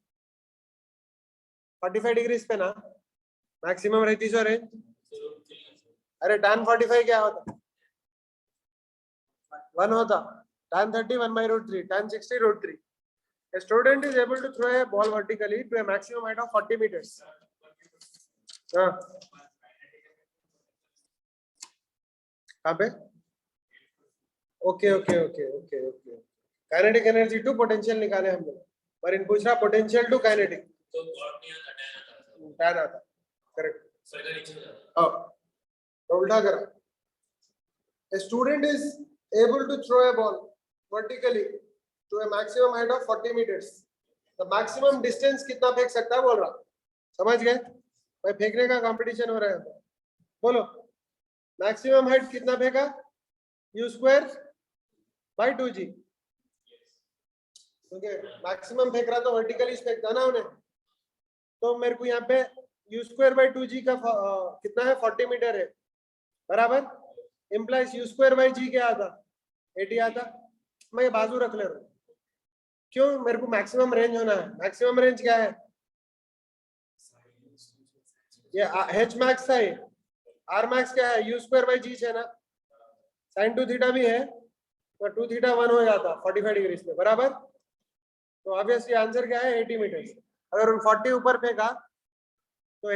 45 degrees पे ना maximum रहती सो range. अरे tan 45 क्या होता? 1 होता, tan 30 1 by root 3, tan 60 root 3. A student is able to throw a ball vertically to a maximum height of 40 meters. हाँ, कहाँ पे? Okay okay okay okay okay, kinetic energy to potential निकाले हम लोग, पर इन पूछ रहा पोटेंशियल टू काइनेटिक, तो कॉट नहीं आता, टैन आता। करेक्ट। सरका नीचे हो जाता। हाँ, तो उल्टा करा। A student is able to throw a ball vertically to a maximum height of 40 meters. The maximum distance कितना फेंक सकता है बोल रहा, समझ गए? भाई फेंकने का कंपटीशन हो रहा है, बोलो मैक्सिमम हाइट कितना फेंका? u स्क्वायर बाय 2g, क्योंकि मैक्सिमम फेंक रहा तो वर्टिकली फेंकता ना उन्हें, तो मेरे को यहाँ पे u स्क्वायर बाय 2g का कितना है? 40 मीटर है बराबर, implies u square by g क्या आता? 80 आता। मैं ये बाजू रख ले रहा हूँ, क्यों? मेरे को मैक्सिमम रेंज होना है। मैक्सिमम रेंज क्या है? ये h मैक्स है, r मैक्स क्या है? u स्क्वायर बाय g है ना, sin 2 थीटा भी है, तो 2 थीटा 1 हो जाता 45 डिग्री में बराबर। तो ऑब्वियसली आंसर क्या है? 80 मीटर। अगर उन 40 ऊपर फेंका तो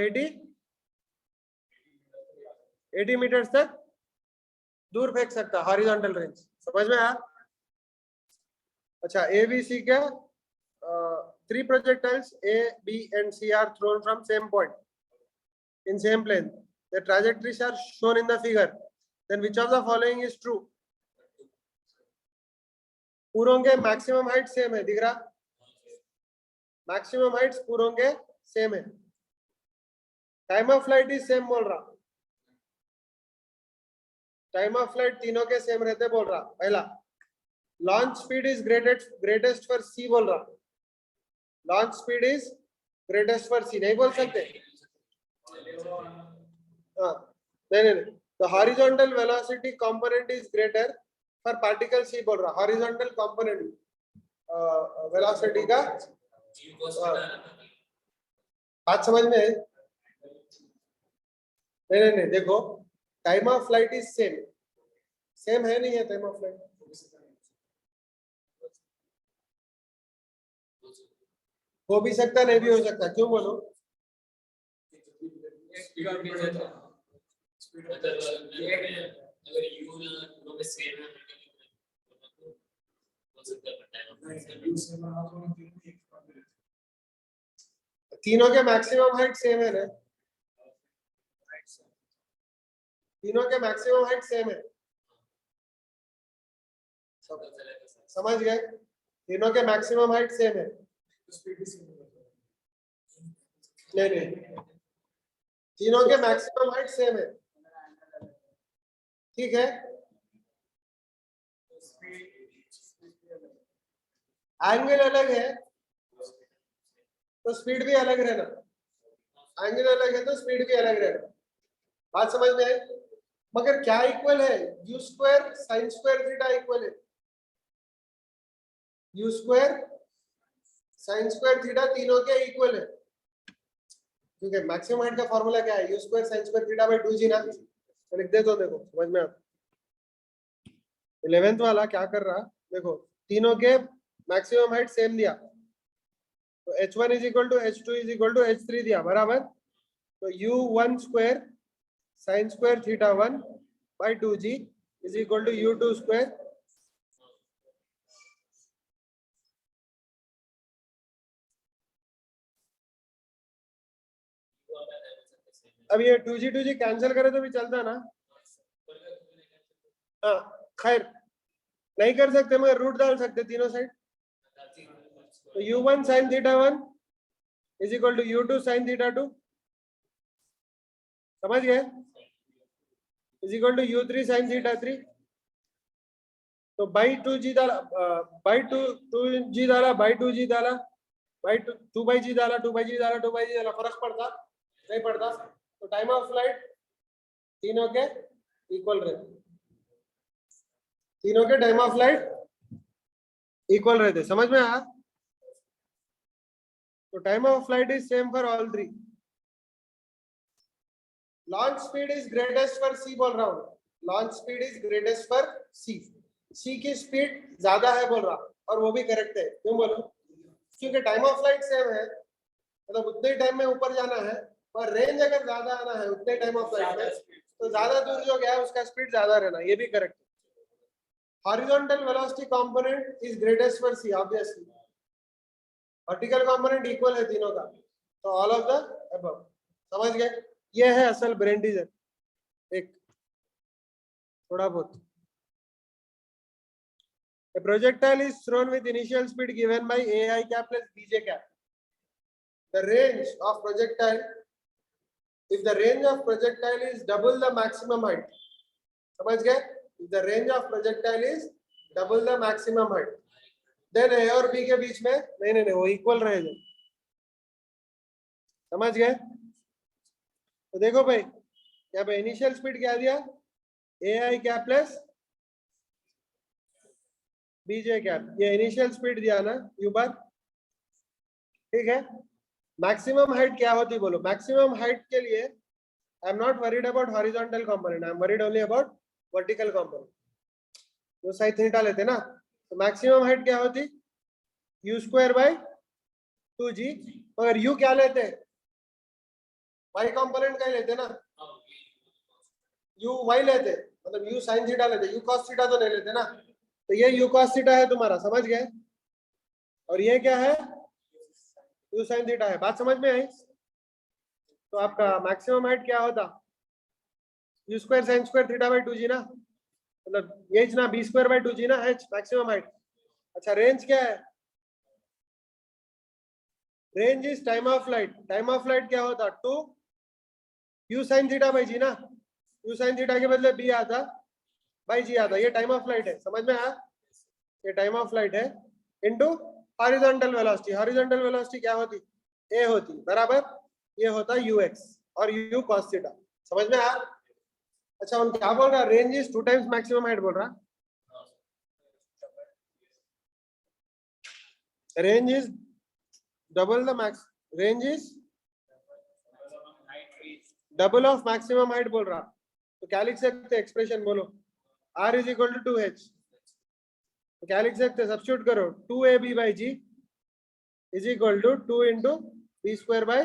80 मीटर तक दूर फेंक सकता, हॉरिजॉन्टल रेंज। समझ में आया? अच्छा, ए बी सी क्या? 3 projectiles A, B and C are thrown from same point in same plane. The trajectories are shown in the figure. Then which of the following is true? पूरों के मैक्सिमम हाइट सेम है, दिख रहा? Maximum Heights पूरों के same है। Time of flight is same बोल रहा, time of flight तीनों के सेम रहते बोल रहा। पहला, launch speed is greatest for C बोल रहा, launch speed is greatest for C नहीं बोल सकते? हाँ, नहीं, the horizontal velocity component is greater for particle C बोल रहा, हॉरिजॉन्टल कंपोनेंट वेलोसिटी का बात समझ में? नहीं, देखो, time of flight is same है नहीं है? टाइम ऑफ फ्लाइट हो भी सकता, नहीं भी हो सकता, क्यों बोलो? अगर यू ना में सेम है हो सकता है, तीनों के मैक्सिमम हाइट सेम है ना, तीनों के मैक्सिमम हाइट सेम है, समझ गए? तीनों के मैक्सिमम हाइट सेम है। नहीं, तीनों के मैक्सिमम हाइट सेम है, ठीक है। एंगल अलग है तो स्पीड भी अलग रहना, एंगल अलग है तो स्पीड भी अलग रहना। बात समझ में आई? मगर क्या इक्वल है? U square sine square theta equal है। U square sine square theta तीनों के इक्वल है, क्योंकि मैक्सिमम हाइट का फॉर्मूला क्या है? U square sine square theta by 2g ना। तो लिख दे, तो देखो समझ में आता। 11th वाला क्या कर रहा, देखो तीनों के मैक्सिमम हाइट सेम दिया, तो h1 is equal to h2 is equal to h3 दिया, बराबर। तो u1 square sine square theta 1 by 2g is equal to u2 square अब ये 2g कैंसिल करे तो भी चलता ना। हाँ खैर नहीं कर सकते मगर रूट डाल सकते तीनों साइड। तो u1 sine theta 1 is equal to u2 sine theta 2, समझ गए? Is equal to u3 sine theta 3। तो बाई 2g डाला, बाई 2g डाला, बाई 2g डाला, बाई 2/g डाला, 2/g डाला, 2/g डाला, फर्क पड़ता नहीं पड़ता? तो टाइम ऑफ फ्लाइट तीनों के इक्वल रहते, तीनों के टाइम ऑफ फ्लाइट इक्वल रहते, समझ में आया? तो time of flight is same for all three. Launch speed is greatest for C बोल रहा हूं, launch speed is greatest for C. C की स्पीड ज्यादा है बोल रहा, और वो भी करेक्ट है। क्यों बोलो? क्योंकि टाइम ऑफ फ्लाइट सेम है, मतलब उतने टाइम में ऊपर जाना है, पर रेंज अगर ज्यादा आना है उतने टाइम ऑफ फ्लाइट में, तो ज्यादा दूर जो गया है उसका स्पीड ज्यादा रहना, ये भी करेक्ट है। Horizontal velocity component is greatest for c obviously, vertical component equal है तीनों का, तो ऑल ऑफ द अबव। समझ गए? ये है असल ब्रेन टीजर, एक थोड़ा बहुत। A projectile is thrown with initial speed given by ai cap plus bj cap. The range of projectile, if the range of projectile is double the maximum height, समझ गए? If the range of projectile is double the maximum height, then a और b के बीच में नहीं वो equal रहेगा, समझ गए? तो देखो भाई यहाँ पे इनिशियल स्पीड क्या दिया? ai cap plus bj cap, ये इनिशियल स्पीड दिया ना u बार, ठीक है। मैक्सिमम हाइट क्या होती बोलो? मैक्सिमम हाइट के लिए I am not worried about horizontal component, I am worried only about vertical component. जो साइन थीटा लेते ना, तो मैक्सिमम हाइट क्या होती? u स्क्वायर बाय 2g, मगर u क्या लेते? y कंपोनेंट का ही लेते ना, u y लेते, मतलब u साइन थीटा लेते, u cos थीटा तो नहीं लेते ना। तो ये u cos थीटा है तुम्हारा, समझ गए? और ये क्या है? u sin थीटा है। बात समझ में आई? तो आपका मैक्सिमम हाइट क्या होता? u square sin square theta by 2g ना, मतलब ये ना b स्क्वायर बाय 2g ना h मैक्सिमम हाइट। अच्छा रेंज क्या है? Range is time of flight. Time of flight क्या होता? 2 u sin theta by g ना, u sin थीटा के बदले b आता बाय g आता, ये टाइम ऑफ फ्लाइट है, समझ में आया? ये टाइम ऑफ फ्लाइट है into horizontal velocity. Horizontal velocity क्या होती? a होती, बराबर ये होता ux और u cos थीटा, समझ में आया? अच्छा उन क्या बोल रहा? Range is 2 times maximum height बोल रहा। Range is double the max, range is double of maximum height बोल रहा। तो क्या लिख सकते? एक्सप्रेशन बोलो, r is equal to 2h, तो क्या लिख सकते? सब्स्टिट्यूट करो, 2ab by g is equal to 2 into b square by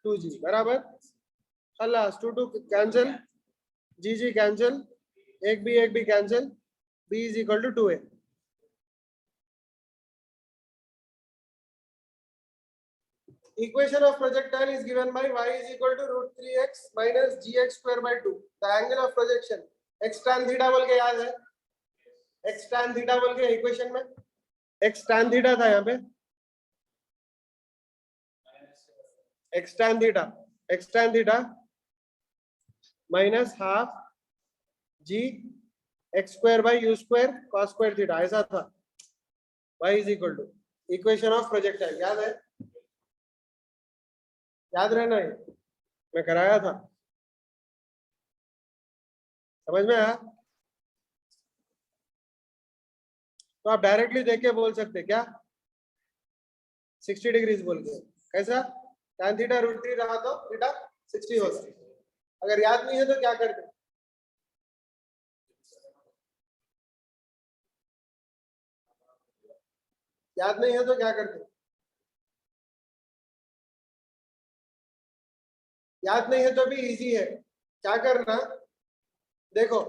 2g, बराबर। खलास 2 2 कैंसिल, g कैंसिल, एक भी cancel, b is equal to 2a। Equation of projectile is given by y is equal to root 3x minus gx square by 2. The angle of projection x tan theta बोल के याद है? X tan theta बोल के equation में x tan theta था यहाँ पे, x tan theta minus half g x square by u square cos square theta, ऐसा था। y is equal to equation of projectile, याद है? याद रहना है, मैं कराया था, समझ में आया? तो आप डायरेक्टली देख के बोल सकते क्या 60 डिग्रीज बोल के, कैसा? tan थीटा √3 रहा तो थीटा 60 होगा। अगर याद नहीं है तो क्या करते? याद नहीं है तो क्या करते? याद नहीं है तो भी इजी है, क्या करना, देखो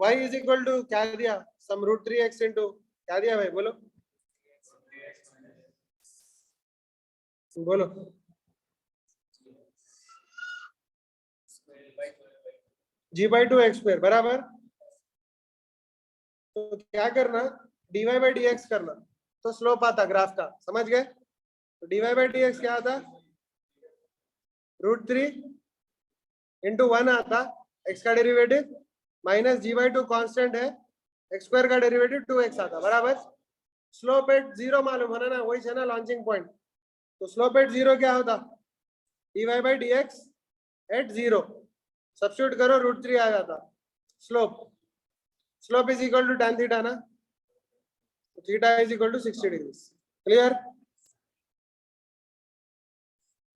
y इज इक्वल टू क्या दिया, सम √3x इंटू क्या दिया भाई, बोलो बोलो, g/2x² बराबर। तो क्या करना, dy/dx करना, तो स्लोप आता ग्राफ का, समझ गए? तो dy/dx क्या आता, √3 इंटू 1 आता, x का डेरिवेटिव माइनस g/2 कांस्टेंट है, x² का डेरिवेटिव 2x आता, बराबर। स्लोप एट 0 मालूम है ना, वही है ना लॉन्चिंग पॉइंट। तो स्लोप एट 0 क्या होता, dy/dx एट 0, सब्स्टिट्यूट करो √3 आ जाता। Slope is equal to tan theta ना, theta is equal to 60 degree. Clear?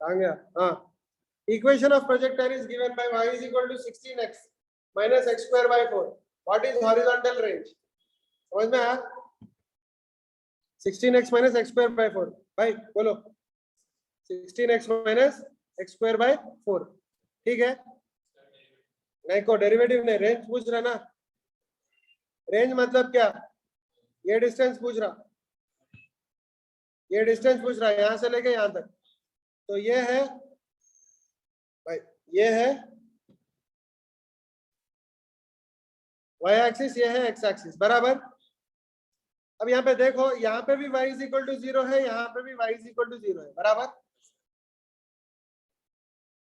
कहाँ गया? हाँ, equation of projectile is given by y is equal to 16x minus x² by 4। What is horizontal range? समझ में आया? 16x माइनस x² बाय 4, भाई बोलो 16x minus x² by 4, ठीक है? नहीं को डेरिवेटिव नहीं, रेंज पूछ रहा ना। रेंज मतलब क्या, ये डिस्टेंस पूछ रहा, ये डिस्टेंस पूछ रहा है यहां से लेके यहां तक। तो ये है भाई, ये है y एक्सिस, ये है x एक्सिस, बराबर। अब यहाँ पे देखो, यहाँ पे भी y इज इक्वल टू 0 है, यहाँ पे भी y इज इक्वल टू 0 है, बराबर।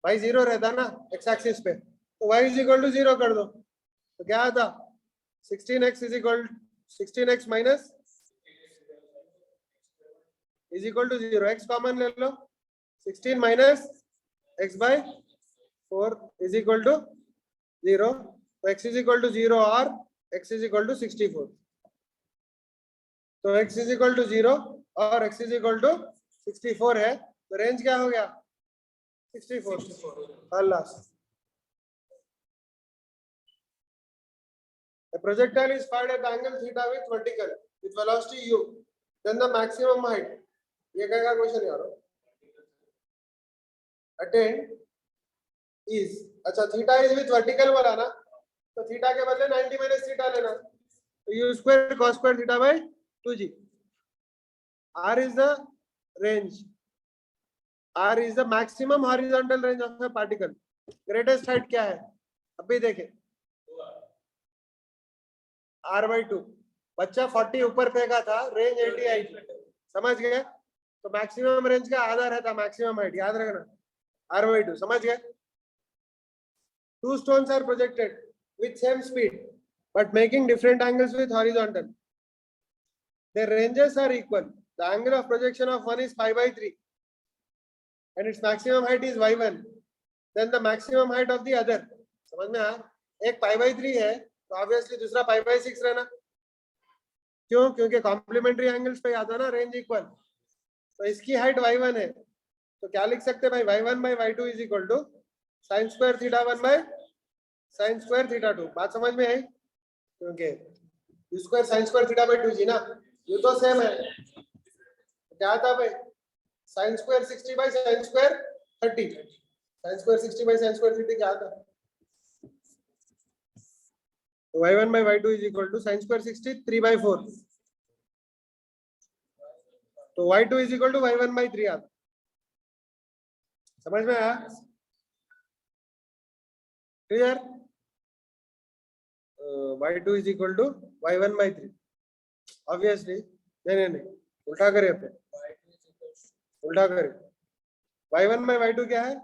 y 0 रहता ना x एक्सिस पे, तो y इज इक्वल टू 0 कर दो, तो क्या आता, 16x is equal 16x minus is equal to 0, x common ले लो, 16 minus x by 4 is equal to 0, तो x इज इक्वल टू 0 और x इज इक्वल टू 64। तो x इज इक्वल टू 0 और x इज इक्वल टू 64 है, तो range क्या हो गया, 64। अल्लाह। A projectile is fired at angle theta with vertical with velocity u, then the maximum height, ये क्या क्वेश्चन यार, attained is, अच्छा थीटा इज विथ वर्टिकल वाला ना, तो थीटा के बदले 90 माइनस थीटा लेना, तो you square cos square theta by 2g। r is the range, r is the maximum horizontal range of a particle। Greatest height क्या है, अभी देखें, r/2, बच्चा 40 ऊपर फेंका था, रेंज 80 आई थी, समझ गए? तो मैक्सिमम रेंज का आधा रहता मैक्सिमम हाइट, याद रखना, r/2, समझ गए? Two stones are projected with same speed but making different angles with horizontal. Their ranges are equal. The angle of projection of one is pi/3 and its maximum height is y1. Then the maximum height of the other, समझ में आया? एक pi/3 है तो obviously दूसरा pi/6 रहना, क्यों? क्योंकि कॉम्प्लीमेंट्री एंगल्स पे आता ना रेंज इक्वल। तो इसकी हाइट y1 है, तो क्या लिख सकते हैं भाई, y1 by y2 is equal to sin square theta 1 by sin square theta 2। बात समझ में आई? क्योंकि u square sin square theta by 2g ना, ये तो सेम है, तो क्या आता भाई, sin square 60 by sin square 30, sin square 60 by sin square 30 क्या आता, तो y1 by y2 is equal to sin square 60 3/4, तो y2 is equal to y1 by 3 आता। समझ में आया? Clear? y2 is equal to y1 by 3। Obviously नहीं, उल्टा करे पे, उल्टा करे। y1 by y2 क्या है?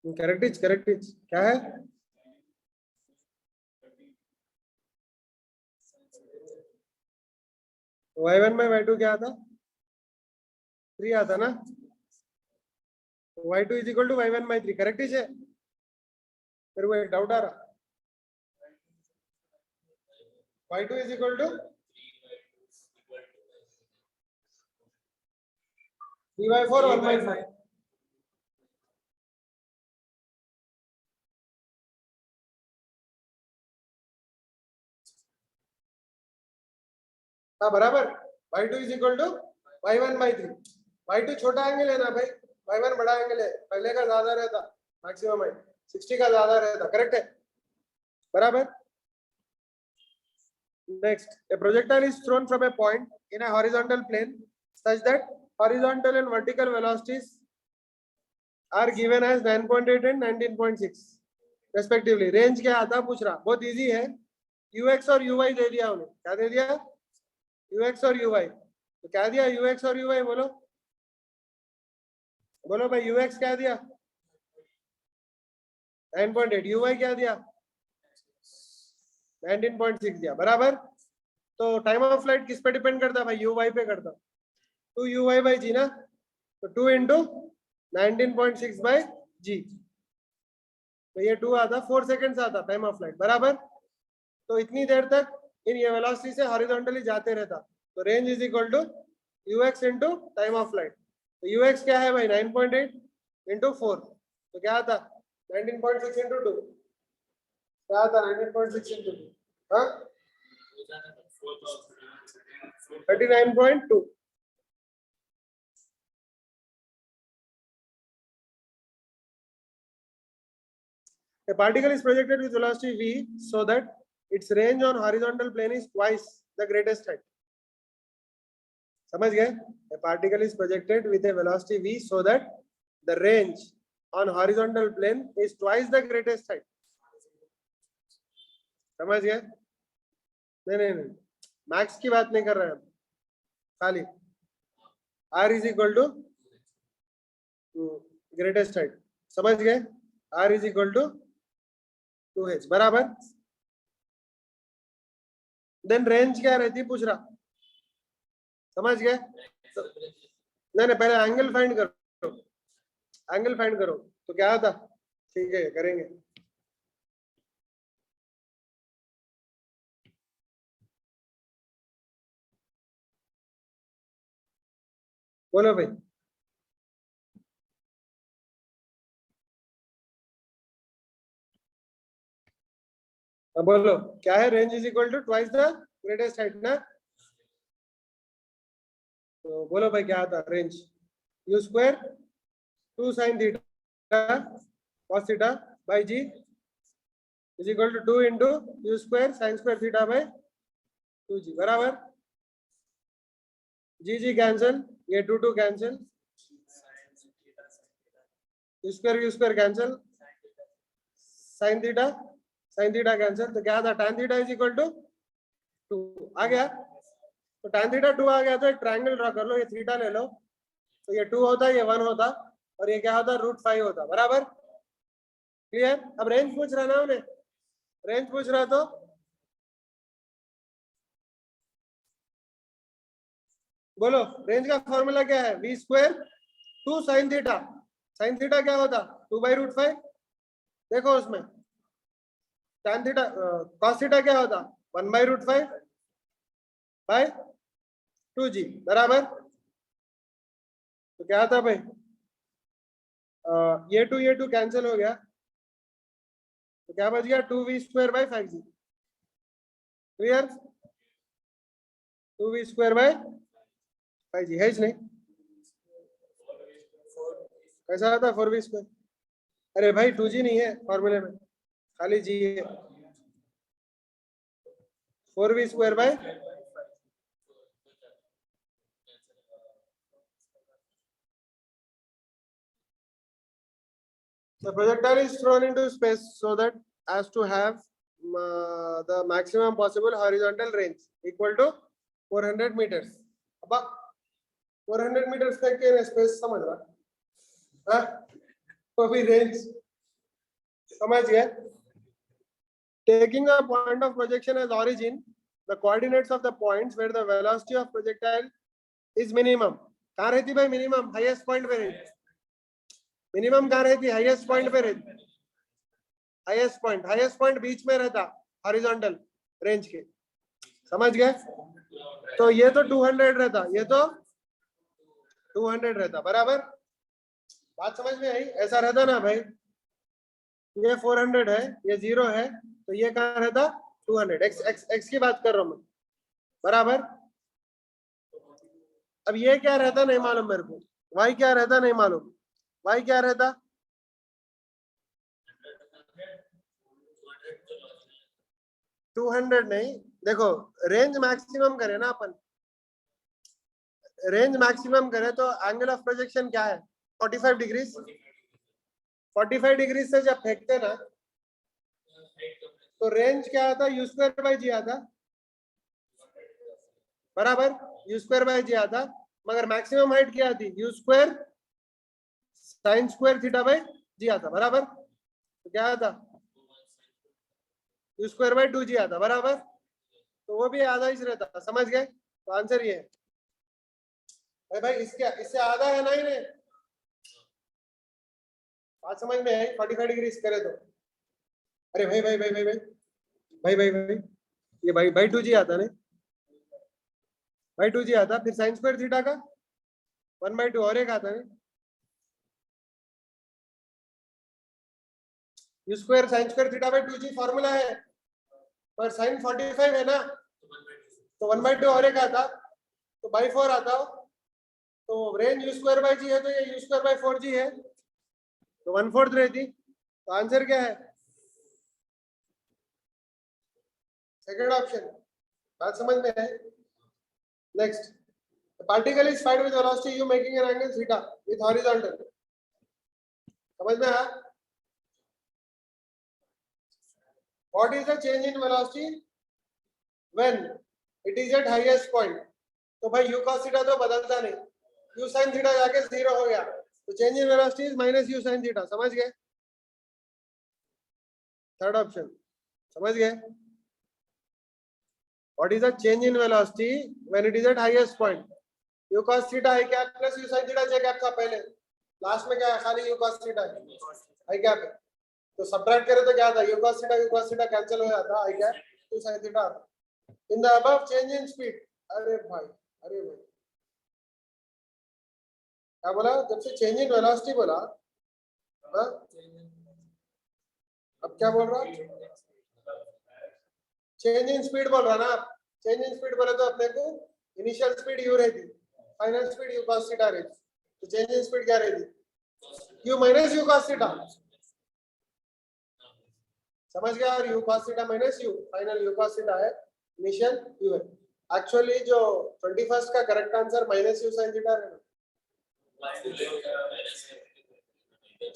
करेक्ट इज क्या है? y1 by y2 क्या आता? 3 आता ना। y2 is equal to y1 by 3, correct is है? मेरे को एक डाउट आ रहा। y2 is equal to 3/4 1/5। हाँ बराबर। y2 is equal to y1 by 3। y2 छोटा एंगल है ना भाई, y1 बड़ा एंगल है, पहले का ज्यादा रहता, मैक्सिमम है 60 का ज्यादा रहता, करेक्ट है? बराबर। Next, a projectile is thrown from a point in a horizontal plane such that horizontal and vertical velocities are given as 9.8 and 19.6 respectively. Range क्या आता पूछ रहा, बहुत इजी है। ux और uy दे दिया उन्हें, क्या दे दिया? ux और uy। तो क्या दिया ux और uy? बोलो बोलो भाई, ux क्या दिया? 9.8। uy क्या दिया? 19.6 दिया, बराबर। तो टाइम ऑफ फ्लाइट किस पे डिपेंड करता है भाई? uy पे करता। 2 uy by g ना, तो 2 into 19.6 by g, तो ये 2 आता, 4 सेकेंड्स आता टाइम ऑफ फ्लाइट, बराबर। तो इतनी देर तक इन ये वेलोसिटी से हॉरिजॉन्टली जाते रहता, तो range is equal to ux into time of flight. तो ux क्या है भाई? 9.8 इंटू 4, तो क्या आता? 19.6 इंटू 2, क्या आता? 19.6 इंटू 2, हाँ 39.2। A particle is projected with velocity v so that its range on horizontal plane is twice the greatest height. समझ गए? A particle is projected with a velocity v so that the range on horizontal plane is twice the greatest height. समझ गए? नहीं, max की बात नहीं कर रहे हैं हम, खाली r is equal to greatest height। समझ गए? r is equal to 2h, बराबर। देन रेंज क्या रहती पूछ रहा, समझ गए? नहीं, पहले एंगल फाइंड करो, एंगल फाइंड करो, तो क्या आता? ठीक है करेंगे। बोलो भाई, बोलो क्या है? Range is equal to twice the greatest height ना, तो बोलो भाई क्या आता? Range u square 2 sin theta cos theta by g is equal to 2 into u square sin square theta by 2g, बराबर। g कैंसिल, ये 2 cancel, u square cancel, sin theta cancel, तो क्या था? tan theta is equal to 2 आ गया। तो tan theta 2 आ गया, तो एक ट्रायंगल ड्रॉ कर लो, ये थीटा ले लो, तो ये 2 होता, ये 1 होता, और ये क्या होता? √5 होता, बराबर। क्लियर? अब रेंज पूछ रहा ना उन्हें, रेंज पूछ रहा, तो बोलो रेंज का फॉर्मूला क्या है? v square 2 sin theta, sin theta क्या होता? 2/√5। देखो उसमें tan थीटा cos थीटा क्या होता? 1/√5 बाय 2g, बराबर। तो क्या था भाई? ये 2 कैंसिल हो गया, तो क्या बच गया? 2v square by 5g। Clear? 2v square by 5g है नहीं? कैसा आता? 4v square. अरे भाई 2g नहीं है फॉर्मूले में, खाली g है। 4v square by, the projectile is thrown into space so that as to have the maximum possible horizontal range equal to 400 meters. अब 400 meters तक के स्पेस समझ रहा हाँ तो भी रेंज समझ गया. Taking a point of projection as origin, the coordinates of the points where the velocity of projectile is minimum. कहाँ रहती भाई minimum? Highest point पे रहती. Minimum कहाँ रहती? Highest point पे रहती. Highest point बीच में रहता horizontal range के. समझ गए? तो ये तो 200 रहता, ये तो 200 रहता, बराबर? बात समझ में आई? ऐसा रहता ना भाई, ये 400 है, ये 0 है, तो ये कहाँ रहता 200. x की बात कर रहा हूं मैं, बराबर. अब ये क्या रहता नहीं मालूम मेरे को, y क्या रहता नहीं मालूम. y क्या रहता 200 नहीं. देखो रेंज मैक्सिमम करे ना अपन, रेंज मैक्सिमम करे तो एंगल ऑफ प्रोजेक्शन क्या है 45 डिग्री. 45 डिग्री से जब फेंकते ना तो रेंज क्या आता यू स्क्वायर बाई जी आता, बराबर. यू स्क्वायर बाई जी आता, मगर मैक्सिमम हाइट क्या आती u square sine square theta by g आता, बराबर. तो क्या आता यू स्क्वायर बाई 2g आता, बराबर. तो वो भी आधा ही रहता. समझ गए? तो आंसर ये है भाई. इससे आधा है ना ही नहीं. बात समझ में आई? 45 डिग्री करे तो अरे भाई भाई भाई भाई भाई भाई भाई भाई ये भाई बाई 2g आता नहीं, बाई 2g आता. फिर साइन स्क्वायर थीटा का 1/2 और एक आता नहीं. You square sine square theta by 2g formula है, पर साइन 45 है ना, तो 1/2 और एक आता, तो बाई 4 आता. तो रेंज यू स्क्वायर बाई जी है, तो ये यू स्क्वायर बाई 4g है, तो 1/4 रहती. तो आंसर क्या है सेकंड ऑप्शन. बात समझ में है? Next, the particle is fired with velocity u making an angle theta with horizontal. समझ में आया? What is the change in velocity when it is at highest point? तो भाई u cos theta तो बदलता नहीं, u sin theta जाके 0 हो गया, तो change in velocity is minus u sin theta. समझ गए? थर्ड ऑप्शन समझ गए? What is the change in velocity when it is at highest point? u cos theta i cap plus u sin theta j cap था पहले, last में क्या है खाली u cos theta i cap है. तो सब्ट्रैक्ट करें तो क्या था u cos theta कैंसिल हो जाता, i cap u sin theta. In the above change in speed. अरे भाई क्या बोला जब से चेंज इन वेलोसिटी बोला हाँ? अब क्या बोल रहा चेंज इन स्पीड बोल रहा ना आप. चेंज इन स्पीड बोले तो अपने को इनिशियल स्पीड u रहती, final speed u cos theta रहती. तो चेंज इन स्पीड क्या रहती u minus u cos theta. समझ गया? और u cos theta minus u, final u cos theta है, इनिशियल u है. एक्चुअली जो 21st का correct answer minus u sin theta है.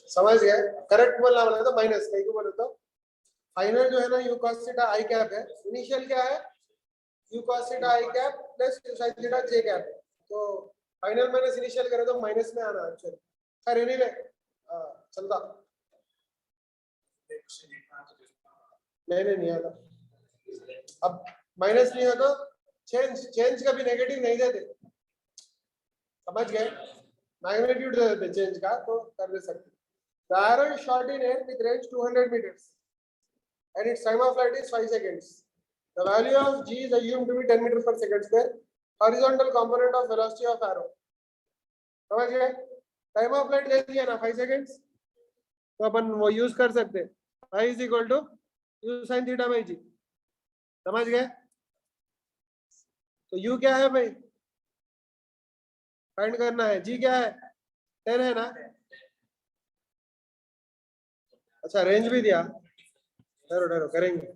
समझ गए? करेक्ट बोलना बोला तो माइनस कहीं को बोले तो फाइनल जो है ना u cos theta i cap है, इनिशियल क्या है u cos theta i cap plus u sin theta j cap. तो फाइनल माइनस इनिशियल करें तो माइनस में आना एक्चुअली. खैर एनीवे चलता नहीं आता. अब माइनस नहीं हो तो चेंज का भी नेगेटिव नहीं देते. समझ गए? मैग्नीट्यूड दे देते चेंज का तो कर दे सकते. The arrow is shot in air with range 200 meters and its time of flight is 5 seconds. The value of g is assumed to be 10 meters per second square. Horizontal component of velocity of arrow. समझ गए? Time of flight दे दिया ना 5 seconds, तो अपन वो use कर सकते हैं. I is equal to u sin theta by g. समझ गए? तो u क्या है भाई फाइंड करना है, g क्या है 10 है ना. अच्छा रेंज भी दिया, ठहरो करेंगे.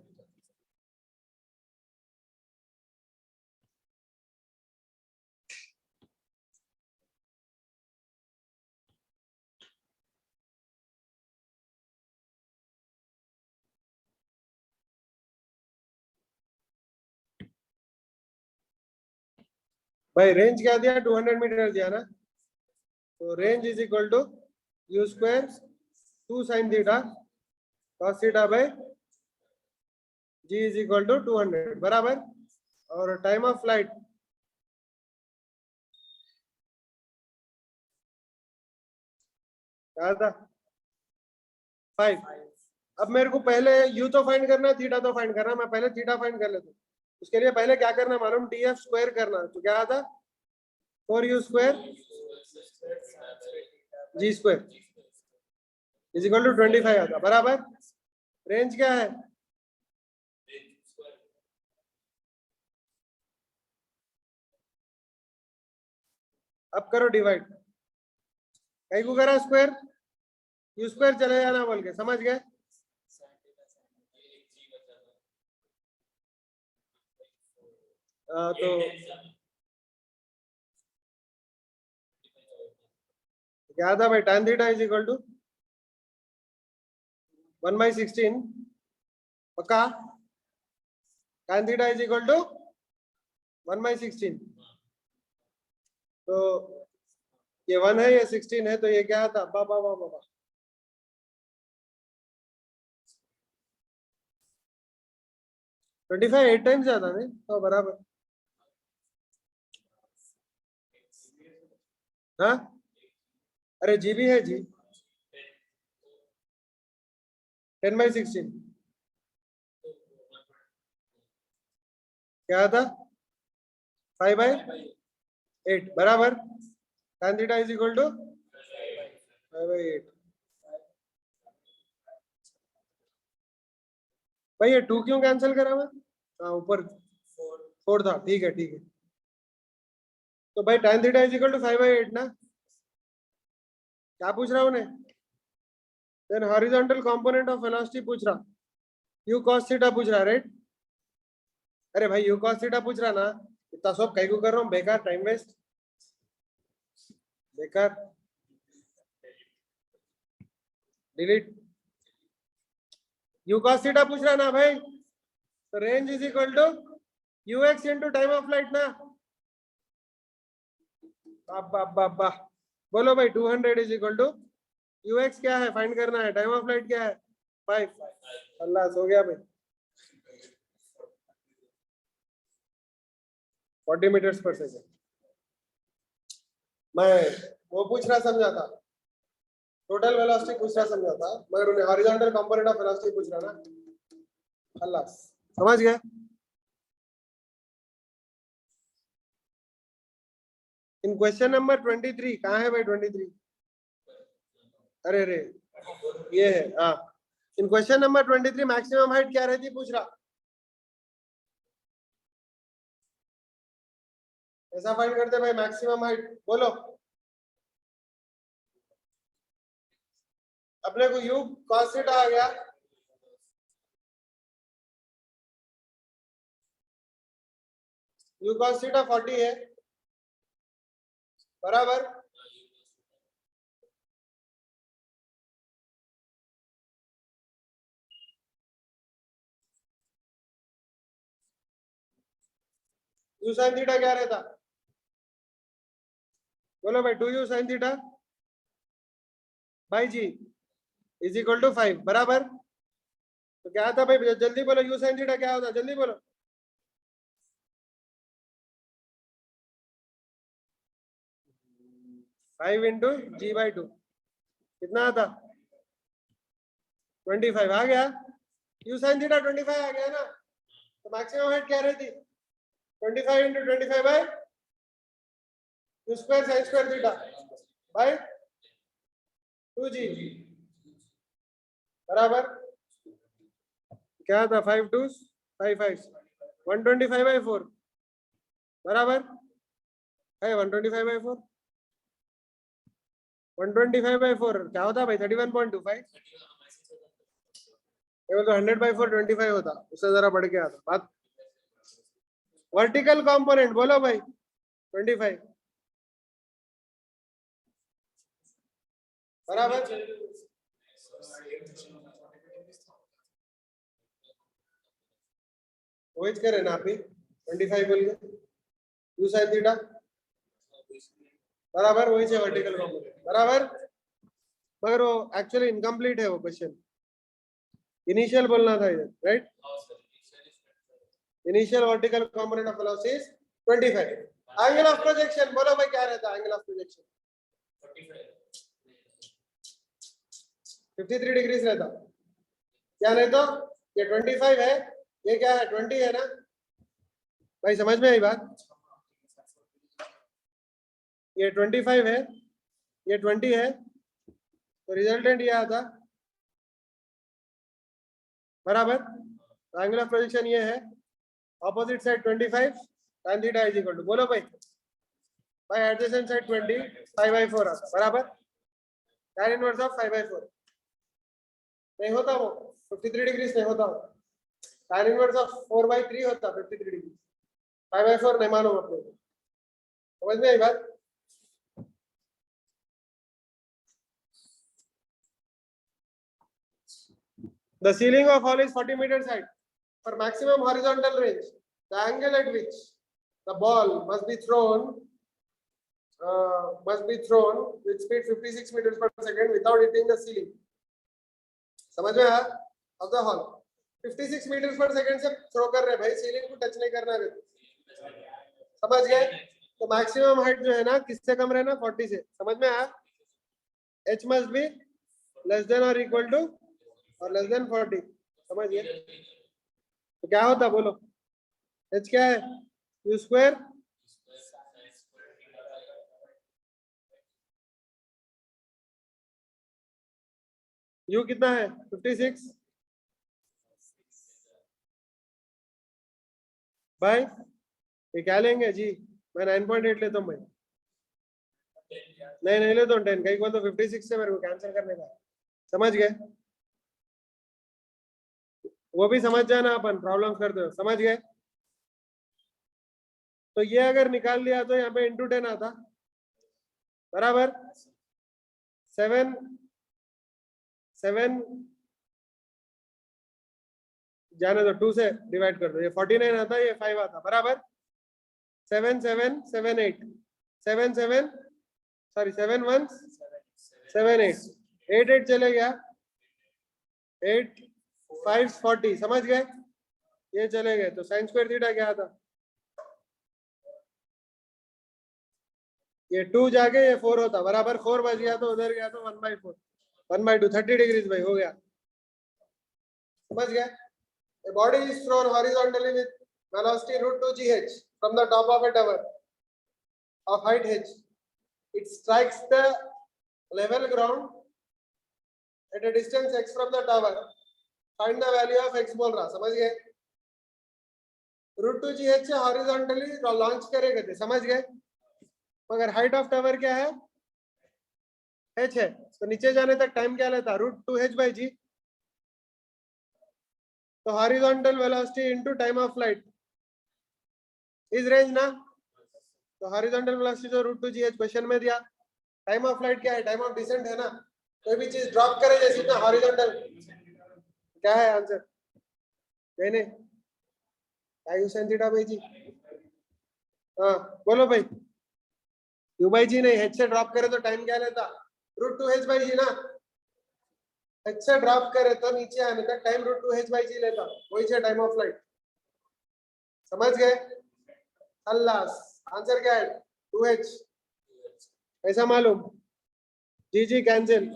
भाई रेंज क्या दिया, 200 मीटर दिया ना, तो range is equal to u square 2 sin theta cos theta by g is equal to 200 बराबर। और टाइम ऑफ फ्लाइट क्या था 5। अब मेरे को पहले यू तो फाइंड करना है, थीटा तो फाइंड करना है, मैं पहले थीटा फाइंड कर लेता हूँ। उसके लिए पहले क्या करना है मालूम, टीएफ स्क्वायर करना, तो क्या आता 4u square g square is equal to 25 आता बराबर। रेंज क्या है, अब करो डिवाइड, कई को करा स्क्वायर, यू स्क्वायर चले जाना बोल के, समझ गए। तो क्या था भाई, tan theta is equal to 1/16 पक्का, tan theta is equal to 1/16, तो ये 1 है ये 16 है, तो ये क्या था बाबा बाबा बाबा 25 8 टाइम्स ज्यादा नहीं तो बराबर। हाँ अरे जीबी है जी, 10/16 क्या था 5/8 बराबर। tan theta is equal to 5/8। भाई ये 2 क्यों कैंसिल करा मैं, हाँ ऊपर 4 था, ठीक है ठीक है। तो भाई tan theta is equal to 5/8 ना, क्या पूछ रहा हूँ उन्हें, then horizontal component of velocity पूछ रहा, u cos थीटा पूछ रहा राइट। अरे भाई u cos थीटा पूछ रहा ना, इतना सब कहीं को कर रहा हूँ, बेकार टाइम वेस्ट बेकार, डिलीट। u cos थीटा पूछ रहा ना भाई, तो range is equal to ux into time of flight ना, अब्बा बोलो भाई 200 इज इक्वल टू ux क्या है फाइंड करना है, टाइम ऑफ फ्लाइट क्या है 5। अल्लाह सो गया भाई, 40 मीटर्स पर सेकेंड। मैं वो पूछ रहा समझा था, टोटल वेलोसिटी पूछ रहा समझा था, मगर उन्हें हॉरिजॉन्टल कंपोनेंट ऑफ वेलोसिटी पूछ रहा ना, अल्लाह समझ गए। इन क्वेश्चन नंबर 23 कहाँ है भाई 23, अरे रे ये है हाँ, इन क्वेश्चन नंबर 23 मैक्सिमम हाइट क्या रहती पूछ रहा, ऐसा फाइंड करते भाई मैक्सिमम हाइट बोलो। अपने को u cos थीटा आ गया, u cos थीटा 40 है बराबर। u sin थीटा क्या रहता बोलो भाई, 2u sin theta by g is equal to 5 बराबर। तो क्या था भाई जल्दी बोलो, u sin थीटा क्या होता जल्दी बोलो, फाइव इंटू जी बाई 2 कितना आता 25 आ गया, u sin थीटा 25 आ गया ना, तो मैक्सिमम हाइट क्या रहती 25 into 25 by u square sin square theta by 2g बराबर। क्या था 5 2 5 5 125/4 बराबर है 125/4 125/4 क्या होता भाई 31.25, केवल तो 100/4 25 होता, उससे जरा बढ़ के आता बात। वर्टिकल कंपोनेंट बोलो भाई 25 बराबर। वही करे ना आप ही 25 बोल के, u sin थीटा बराबर वही से वर्टिकल कंपोनेंट बराबर, मगर वो एक्चुअली इनकम्प्लीट है वो क्वेश्चन, इनिशियल बोलना था इधर, right? Initial vertical component of velocity is 25. Angle of projection बोलो भाई, क्या रहता है एंगल ऑफ प्रोजेक्शन? 53 डिग्रीज रहता, क्या नहीं तो ये 25 है, ये क्या है 20 है ना भाई, समझ में आई बात? ये 25 है, ये 20 है, तो रिजल्टेंट ये आता बराबर। एंगल ऑफ प्रोजेक्शन ये है, opposite side 25, tan theta is equal to, बोलो भाई एडजेसेंट साइड 20, 5/4 आता बराबर, tan इनवर्स ऑफ 5/4 नहीं होता वो 53 डिग्रीज नहीं होता वो, tan इनवर्स ऑफ 4/3 होता 53 डिग्री, 5/4 नहीं मालूम अपने को, समझ में आई बात? The ceiling of hall is 40 meters height. For maximum horizontal range, the angle at which the ball must be thrown with speed 56 meters per second without hitting the ceiling. समझ में आया? Of the hall 56 meters per second से throw कर रहे भाई, ceiling को touch नहीं करना है, समझ गए? तो मैक्सिमम हाइट जो है ना किससे कम रहना? 40 से, समझ में आया? H must be less than or equal to और लेस देन 40, समझ गए? तो क्या होता बोलो, H क्या है? U स्क्वायर U कितना है? 56 भाई, ये क्या लेंगे जी? मैं 9.8 लेता हूँ भाई, नहीं लेता हूँ 10, कहीं को तो 56 से मेरे को कैंसिल करने का, समझ गए? वो भी समझ जाना, अपन प्रॉब्लम करते हो, समझ गए? तो ये अगर निकाल लिया तो यहाँ पे इंटू 10 आता बराबर, 7 जाने दो, 2 से डिवाइड कर दो, ये 49 आता, ये 5 आता बराबर, 7 7 7 8 7 7 सॉरी 7 1 7 8 8 8 चले गया, 8 5 40, समझ गए? ये चले गए, तो साइन स्क्वायर थीटा क्या आता? ये 2 जाके ये 4 होता बराबर, 4 बच गया तो उधर गया तो 1/4, 1/2 30 डिग्रीज भाई, हो गया, समझ गए? A body is thrown horizontally with velocity √2gh from the top of a tower of height h. It strikes the level ground at a distance x from the tower. Find the value of x बोल रहा, समझ गए? √2gh से horizontally launch करेगा थे, समझ गए? मगर हाइट ऑफ टावर क्या है? h है, तो नीचे जाने तक टाइम क्या लेता? √2h/g, तो horizontal velocity into time of flight is range ना, तो हॉरिजॉन्टल वेलोसिटी तो √2gh क्वेश्चन में दिया, टाइम ऑफ फ्लाइट क्या है? टाइम ऑफ डिसेंट है ना, कोई भी चीज ड्रॉप करे जैसे ना हॉरिजॉन्टल, क्या है आंसर? नहीं यू sin थीटा बाई जी, हाँ बोलो भाई, u/g नहीं, h से ड्रॉप करे तो टाइम क्या लेता? √2h/g ना, h से ड्रॉप करे तो नीचे आने तक टाइम √2h/g लेता, वही है टाइम ऑफ फ्लाइट, समझ गए? अल्लाह, आंसर क्या है? 2h, ऐसा मालूम? जी कैंसिल,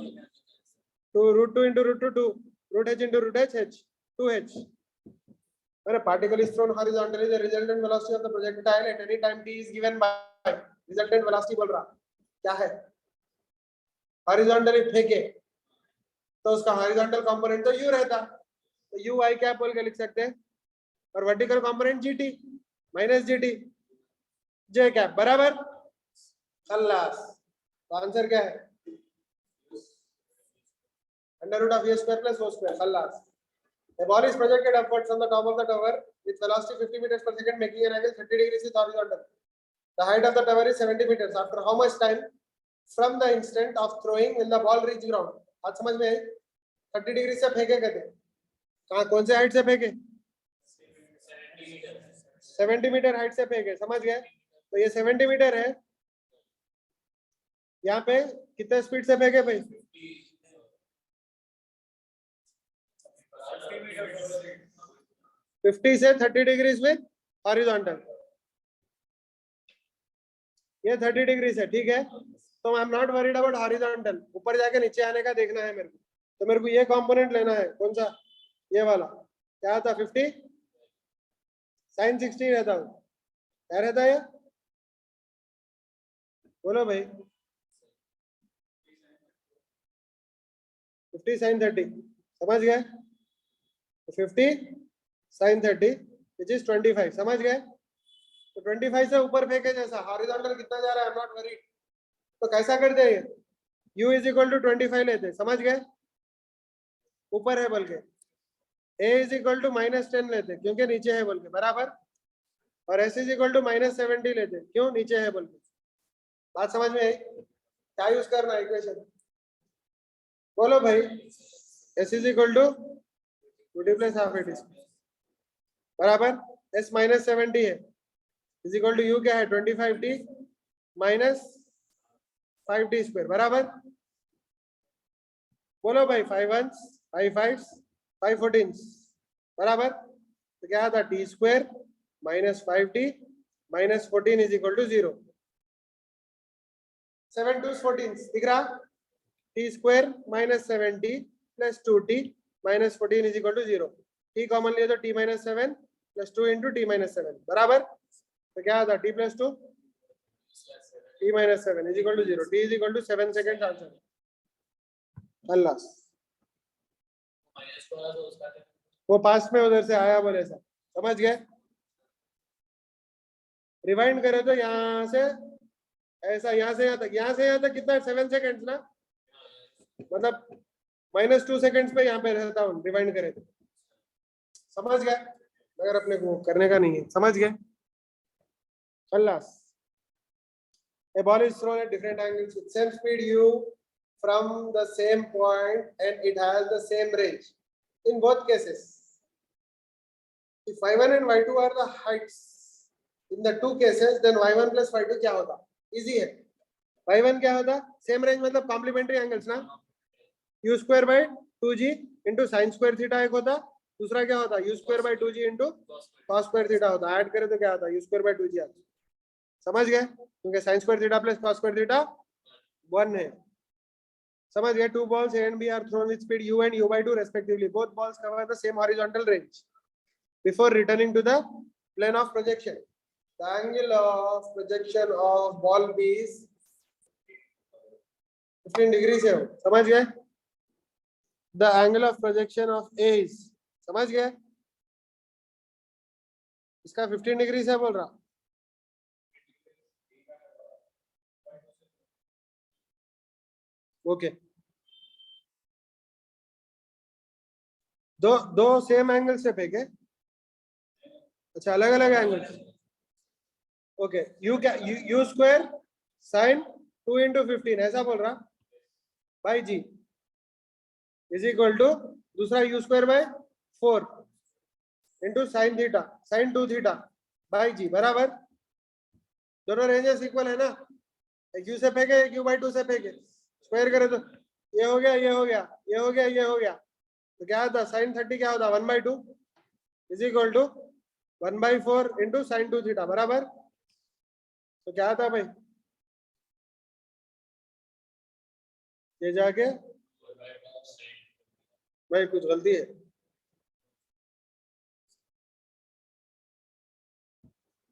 तो √2 into √2 √h into √h h 2h. When a particle is thrown horizontally, the resultant velocity of the projectile at any time t is given by resultant velocity बोल रहा, क्या है? हॉरिजॉन्टली फेंके तो उसका हॉरिजॉन्टल कंपोनेंट तो u रहता, तो u y क्या बोल के लिख सकते हैं, और vertical component gt minus gt j cap बराबर, अल्लाह, तो आंसर क्या है? √(a² + o², Allah. A ball is projected upwards from the top of the tower with velocity 50 meters per second, making an angle 30 degrees with horizontal. The height of the tower is 70 meters. After how much time from the instant of throwing will the ball reach ground? आज समझ में आई? 30 degree से फेंके कहते, कहाँ कौन से height से फेंके? 70 मीटर हाइट से फेंके, समझ गए? तो ये 70 मीटर है, यहाँ पे कितने स्पीड से फेंके भाई? 50 से 30 डिग्रीज में हॉरिजॉन्टल, ये 30 डिग्री है, ठीक है। तो I am not worried about horizontal, ऊपर जाके नीचे आने का देखना है मेरे को। तो मेरे को ये कंपोनेंट लेना है, कौन सा? ये वाला। क्या था? 50 sin 60 रहता हूँ, क्या रहता है? बोलो भाई। 50 sin 30, समझ गए? 50 sin 30 विच इज 25, समझ गए? तो 25 से ऊपर फेंके जैसा हॉरिजॉन्टल कितना जा रहा है, आई एम नॉट वरीड। तो कैसा करते हैं? u इज इक्वल टू 25 लेते, समझ गए? ऊपर है बोल के। a इज इक्वल टू -10 लेते क्योंकि नीचे है बोल के, बराबर। और s इज इक्वल टू -70 लेते, क्यों? नीचे है बोल के। बात समझ में आई? क्या यूज करना है इक्वेशन? बोलो भाई। s is equal to 2t plus half a t बराबर s -70 है, इज इक्वल टू u क्या है? 25t माइनस 5t स्क्वायर, बराबर। बोलो भाई। 5 1s 5 5s 5 14s, बराबर। तो क्या था? t square minus 5t minus 14 is equal to 0। 7 2s 14, दिख रहा? t square minus 7t plus 2t minus 14 is equal to 0। t common लिया तो t माइनस 7 प्लस 2 इंटू t माइनस 7, बराबर। तो क्या था? t plus 2 t minus 7 is equal to 0। t इज इक्वल टू 7 सेकेंड आंसर। अल्लाह, वो पास में उधर से आया बोले ऐसा, समझ गए? रिवाइंड करे तो यहाँ से ऐसा, यहाँ से यहाँ तक, यहाँ से यहाँ तक कितना? 7 सेकेंड्स ना, मतलब -2 सेकेंड्स पे यहाँ पे रहता हूँ रिवाइंड करे तो, समझ गए? अगर अपने को करने का नहीं है, समझ गए? अल्लाह। A ball is thrown at different angles with same speed u from the same point and it has the same range. In both cases, if y1 and y2 are the heights in the two cases, then y1 plus y2 क्या होता? Easy है। y1 क्या होता? Same range मतलब complementary angles ना, u square by 2g into sin square theta एक होता, दूसरा क्या होता? u square by 2g into cos square theta होता। ऐड करें तो क्या होता? u square by 2g आता, समझ गए? क्योंकि sin square theta plus cos square theta 1 है, समझ गए? Two balls A and B are thrown with speed u and u by 2 respectively. Both balls cover the same horizontal range before returning to the plane of projection. The angle of projection of ball B is 15 degrees है, समझ गए? The angle of projection of A is, समझ गए? इसका 15 degree है बोल रहा। Okay, दो सेम एंगल से फेंके, अच्छा अलग अलग एंगल्स। ओके, यू क्या? यू स्क्वायर साइन 2 इंटू 15 ऐसा बोल रहा by g is equal to दूसरा u square by 4 into sine theta sine 2 theta by g, बराबर। दोनों रेंजेस इक्वल है ना, एक यू से फेंके एक यू बाई 2 से फेंके, स्क्वायर करे तो ये हो गया, ये हो गया, ये हो गया, ये हो गया। तो क्या होता? साइन 30 क्या होता? 1/2 is equal to 1/4 into sine 2 theta, बराबर। तो क्या था भाई? ये जाके भाई कुछ गलती है,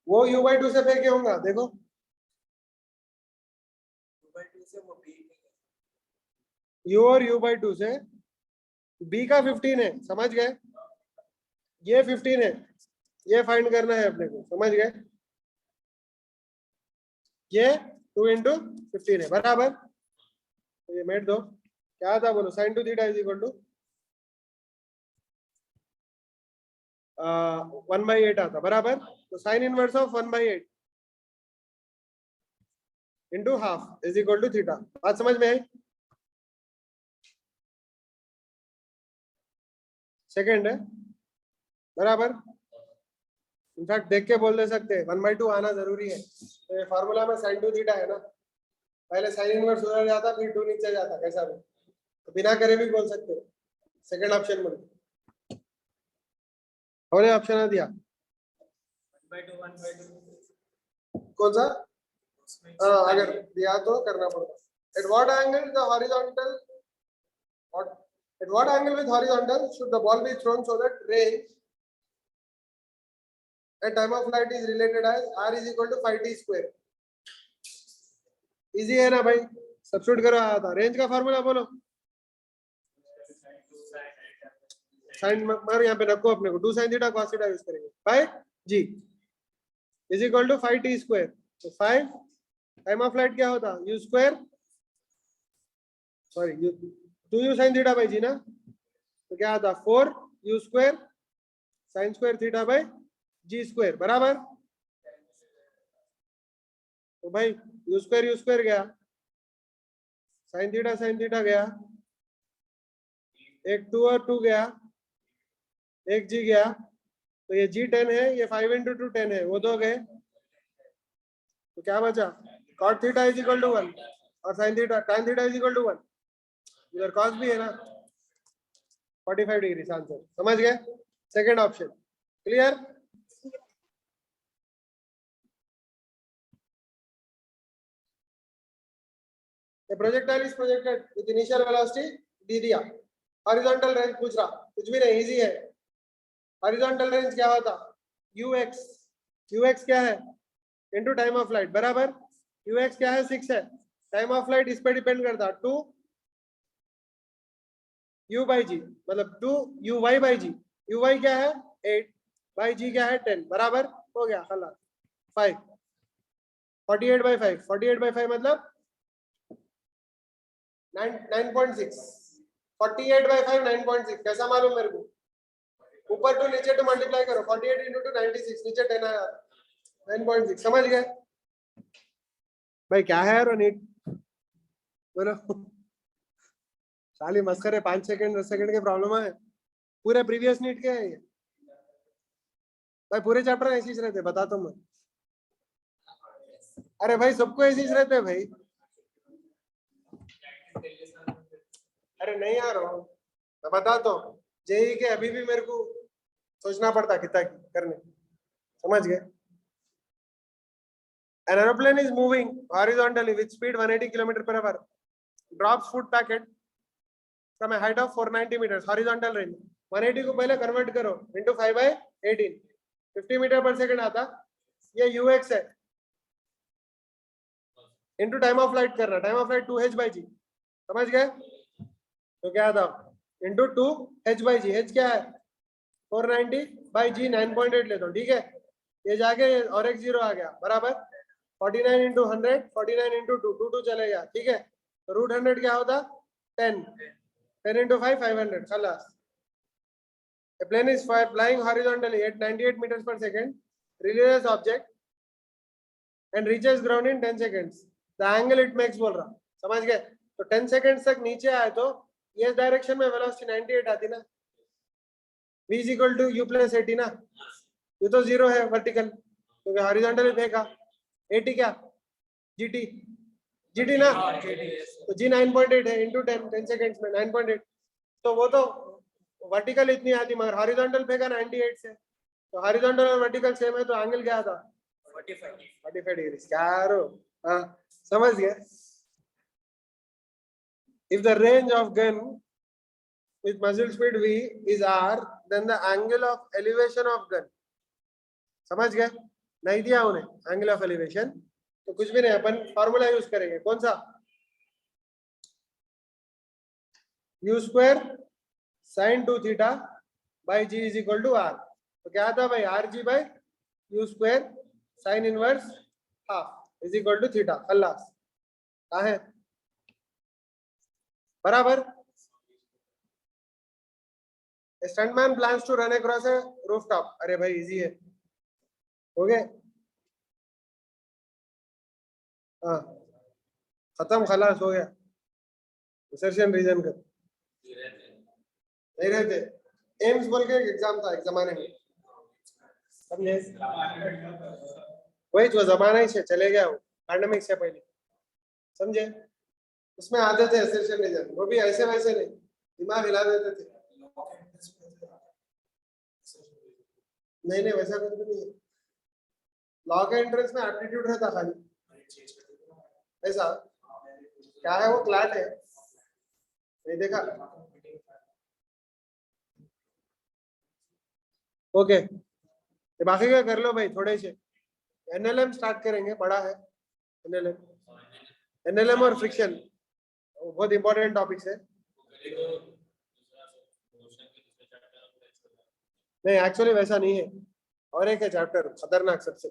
वो u/2 से फेंके होगा, देखो u और u/2 से b का 15 है, समझ गए? ये 15 है, ये फाइंड करना है अपने को, समझ गए? ये 2 इंटू 15 है, बराबर। तो ये मेट दो, क्या था बोलो? Sine 2 theta is equal to 1/8 आता, बराबर। तो sine inverse of 1/8 into half is equal to theta. बात समझ में आई? सेकेंड है, बराबर। इनफैक्ट देख के बोल दे सकते हैं 1/2 आना जरूरी है, तो ये फार्मूला में साइन 2 थीटा है ना, पहले साइन इनवर्स उधर जाता फिर 2 नीचे जाता, कैसा भी, तो बिना करे भी बोल सकते हो। सेकंड ऑप्शन में और ऑप्शन दिया 1/2 कौन सा? हाँ, अगर दिया तो करना पड़ता। At what angle the horizontal, at what angle with horizontal should the ball be thrown so that range at time of flight is related as r is equal to 5t square? Easy है ना भाई, substitute करो। आया था range का formula बोलो। Sign मार यहाँ पे रखो अपने को, 2 sin theta cos theta use करेंगे। 5g is equal to 5t square. तो 5 टाइम ऑफ फ्लाइट क्या होता? u square, sorry 2u sin theta by g ना, तो क्या आता? 4u square sin square theta by g square बराबर। तो भाई u स्क्वायर गया, sin थीटा गया, एक 2 और 2 गया, एक g गया, तो ये g 10 है, ये 5 into 2 10 है, वो 2 गए, तो क्या बचा? cot theta is equal to 1 और sin theta tan theta is equal to 1। इधर cos भी है ना, 45 डिग्री आंसर। समझ गए? Second option clear? The projectile is projected with initial velocity d दिया, हॉरिजॉन्टल रेंज पूछ रहा, कुछ भी नहीं, इजी है। हॉरिजॉन्टल रेंज क्या होता? ux क्या है? इनटू टाइम ऑफ फ्लाइट बराबर, ux क्या है? 6 है, टाइम ऑफ फ्लाइट इस पे डिपेंड करता, 2 u बाई जी, मतलब 2 uy बाई जी, uy क्या है? 8 बाई जी क्या है? 10 बराबर हो गया। खलास 5 48 बाई 5, 48 बाई 5 मतलब 9.6, 48 बाई 5 9.6। कैसा मालूम मेरे को? ऊपर टू नीचे टू मल्टीप्लाई करो, 48 into 2 96, नीचे 10 आया, 9.6। समझ गए भाई? क्या है यार नीट बोलो। साली मस्करे, 5 सेकंड 10 सेकंड के प्रॉब्लम है। पूरे प्रीवियस नीट के है ये भाई, पूरे चैप्टर ऐसे ही रहते, बता तो मैं। अरे भाई सबको ऐसे ही रहते हैं भाई। अरे नहीं यार, मैं बताता हूँ, जेई के अभी भी मेरे को सोचना पड़ता कितना करने। समझ गए? An aeroplane is moving horizontally with speed 180 km/h, drops food packet from a height of 490 meters, horizontal range। 180 को पहले कन्वर्ट करो into 5/18, 50 मीटर पर सेकंड आता, ये ux है, into टाइम ऑफ फ्लाइट करना, टाइम ऑफ फ्लाइट 2h/g। समझ गए? तो क्या आता? into 2h/g, h क्या है? 490/g, 9.8 लेता हूँ, ठीक है। ये जाके और एक 0 आ गया बराबर, 49 into 100, 49 into 2, 2 चले गया, ठीक है। तो रूट 100 क्या होता? 10, 10 into 5 500। खलास। A plane is flying horizontally at 98 meters per second, releases object and reaches ground in 10 seconds. The angle it makes बोल रहा, समझ गए? तो 10 seconds तक नीचे आए तो ये डायरेक्शन में वेलोसिटी 98 आती ना, v is equal to u plus 80 ना, ये तो 0 है वर्टिकल, क्योंकि हॉरिजॉन्टल फेंका। 80 क्या? gt ना, तो g 9.8 है into 10 सेकंड्स में 9.8, तो वो तो वर्टिकल इतनी आती, मगर हॉरिजॉन्टल फेंका 98 से, तो हॉरिजॉन्टल और वर्टिकल सेम है, तो एंगल क्या था? 45 डिग्री। क्या रो? हाँ समझ गए? If the range of gun with muzzle speed v is r, then the angle of elevation of gun, समझ गए? नहीं दिया उन्हें एंगल ऑफ एलिवेशन, तो कुछ भी नहीं, अपन फार्मूला यूज करेंगे। कौन सा? u square sin 2 theta by g is equal to r। तो क्या था भाई? rg by u square sin inverse half is equal to theta. खलास। कहाँ है? बराबर। Stuntman plans to run across a rooftop. अरे भाई इजी है, हो गए? हाँ खत्म, खलास हो गया। इंसर्शन रीजन का नहीं रहते, एम्स बोल के एग्जाम था एक जमाने में, समझे? वही जो जमाना ही से चले गया वो, पैंडेमिक से पहले। समझे? उसमें आते थे assertion रीजन, वो भी ऐसे वैसे नहीं, दिमाग हिला देते थे। नहीं वैसा कुछ भी नहीं है। लॉ के एंट्रेंस में एप्टीट्यूड रहता खाली, ऐसा क्या है वो क्लैट है, नहीं देखा? ओके तो बाकी क्या कर लो भाई थोड़े से। एनएलएम स्टार्ट करेंगे, बड़ा है एनएलएम और फ्रिक्शन बहुत इंपॉर्टेंट टॉपिक्स है। नहीं एक्चुअली वैसा नहीं है, और एक है चैप्टर खतरनाक सबसे।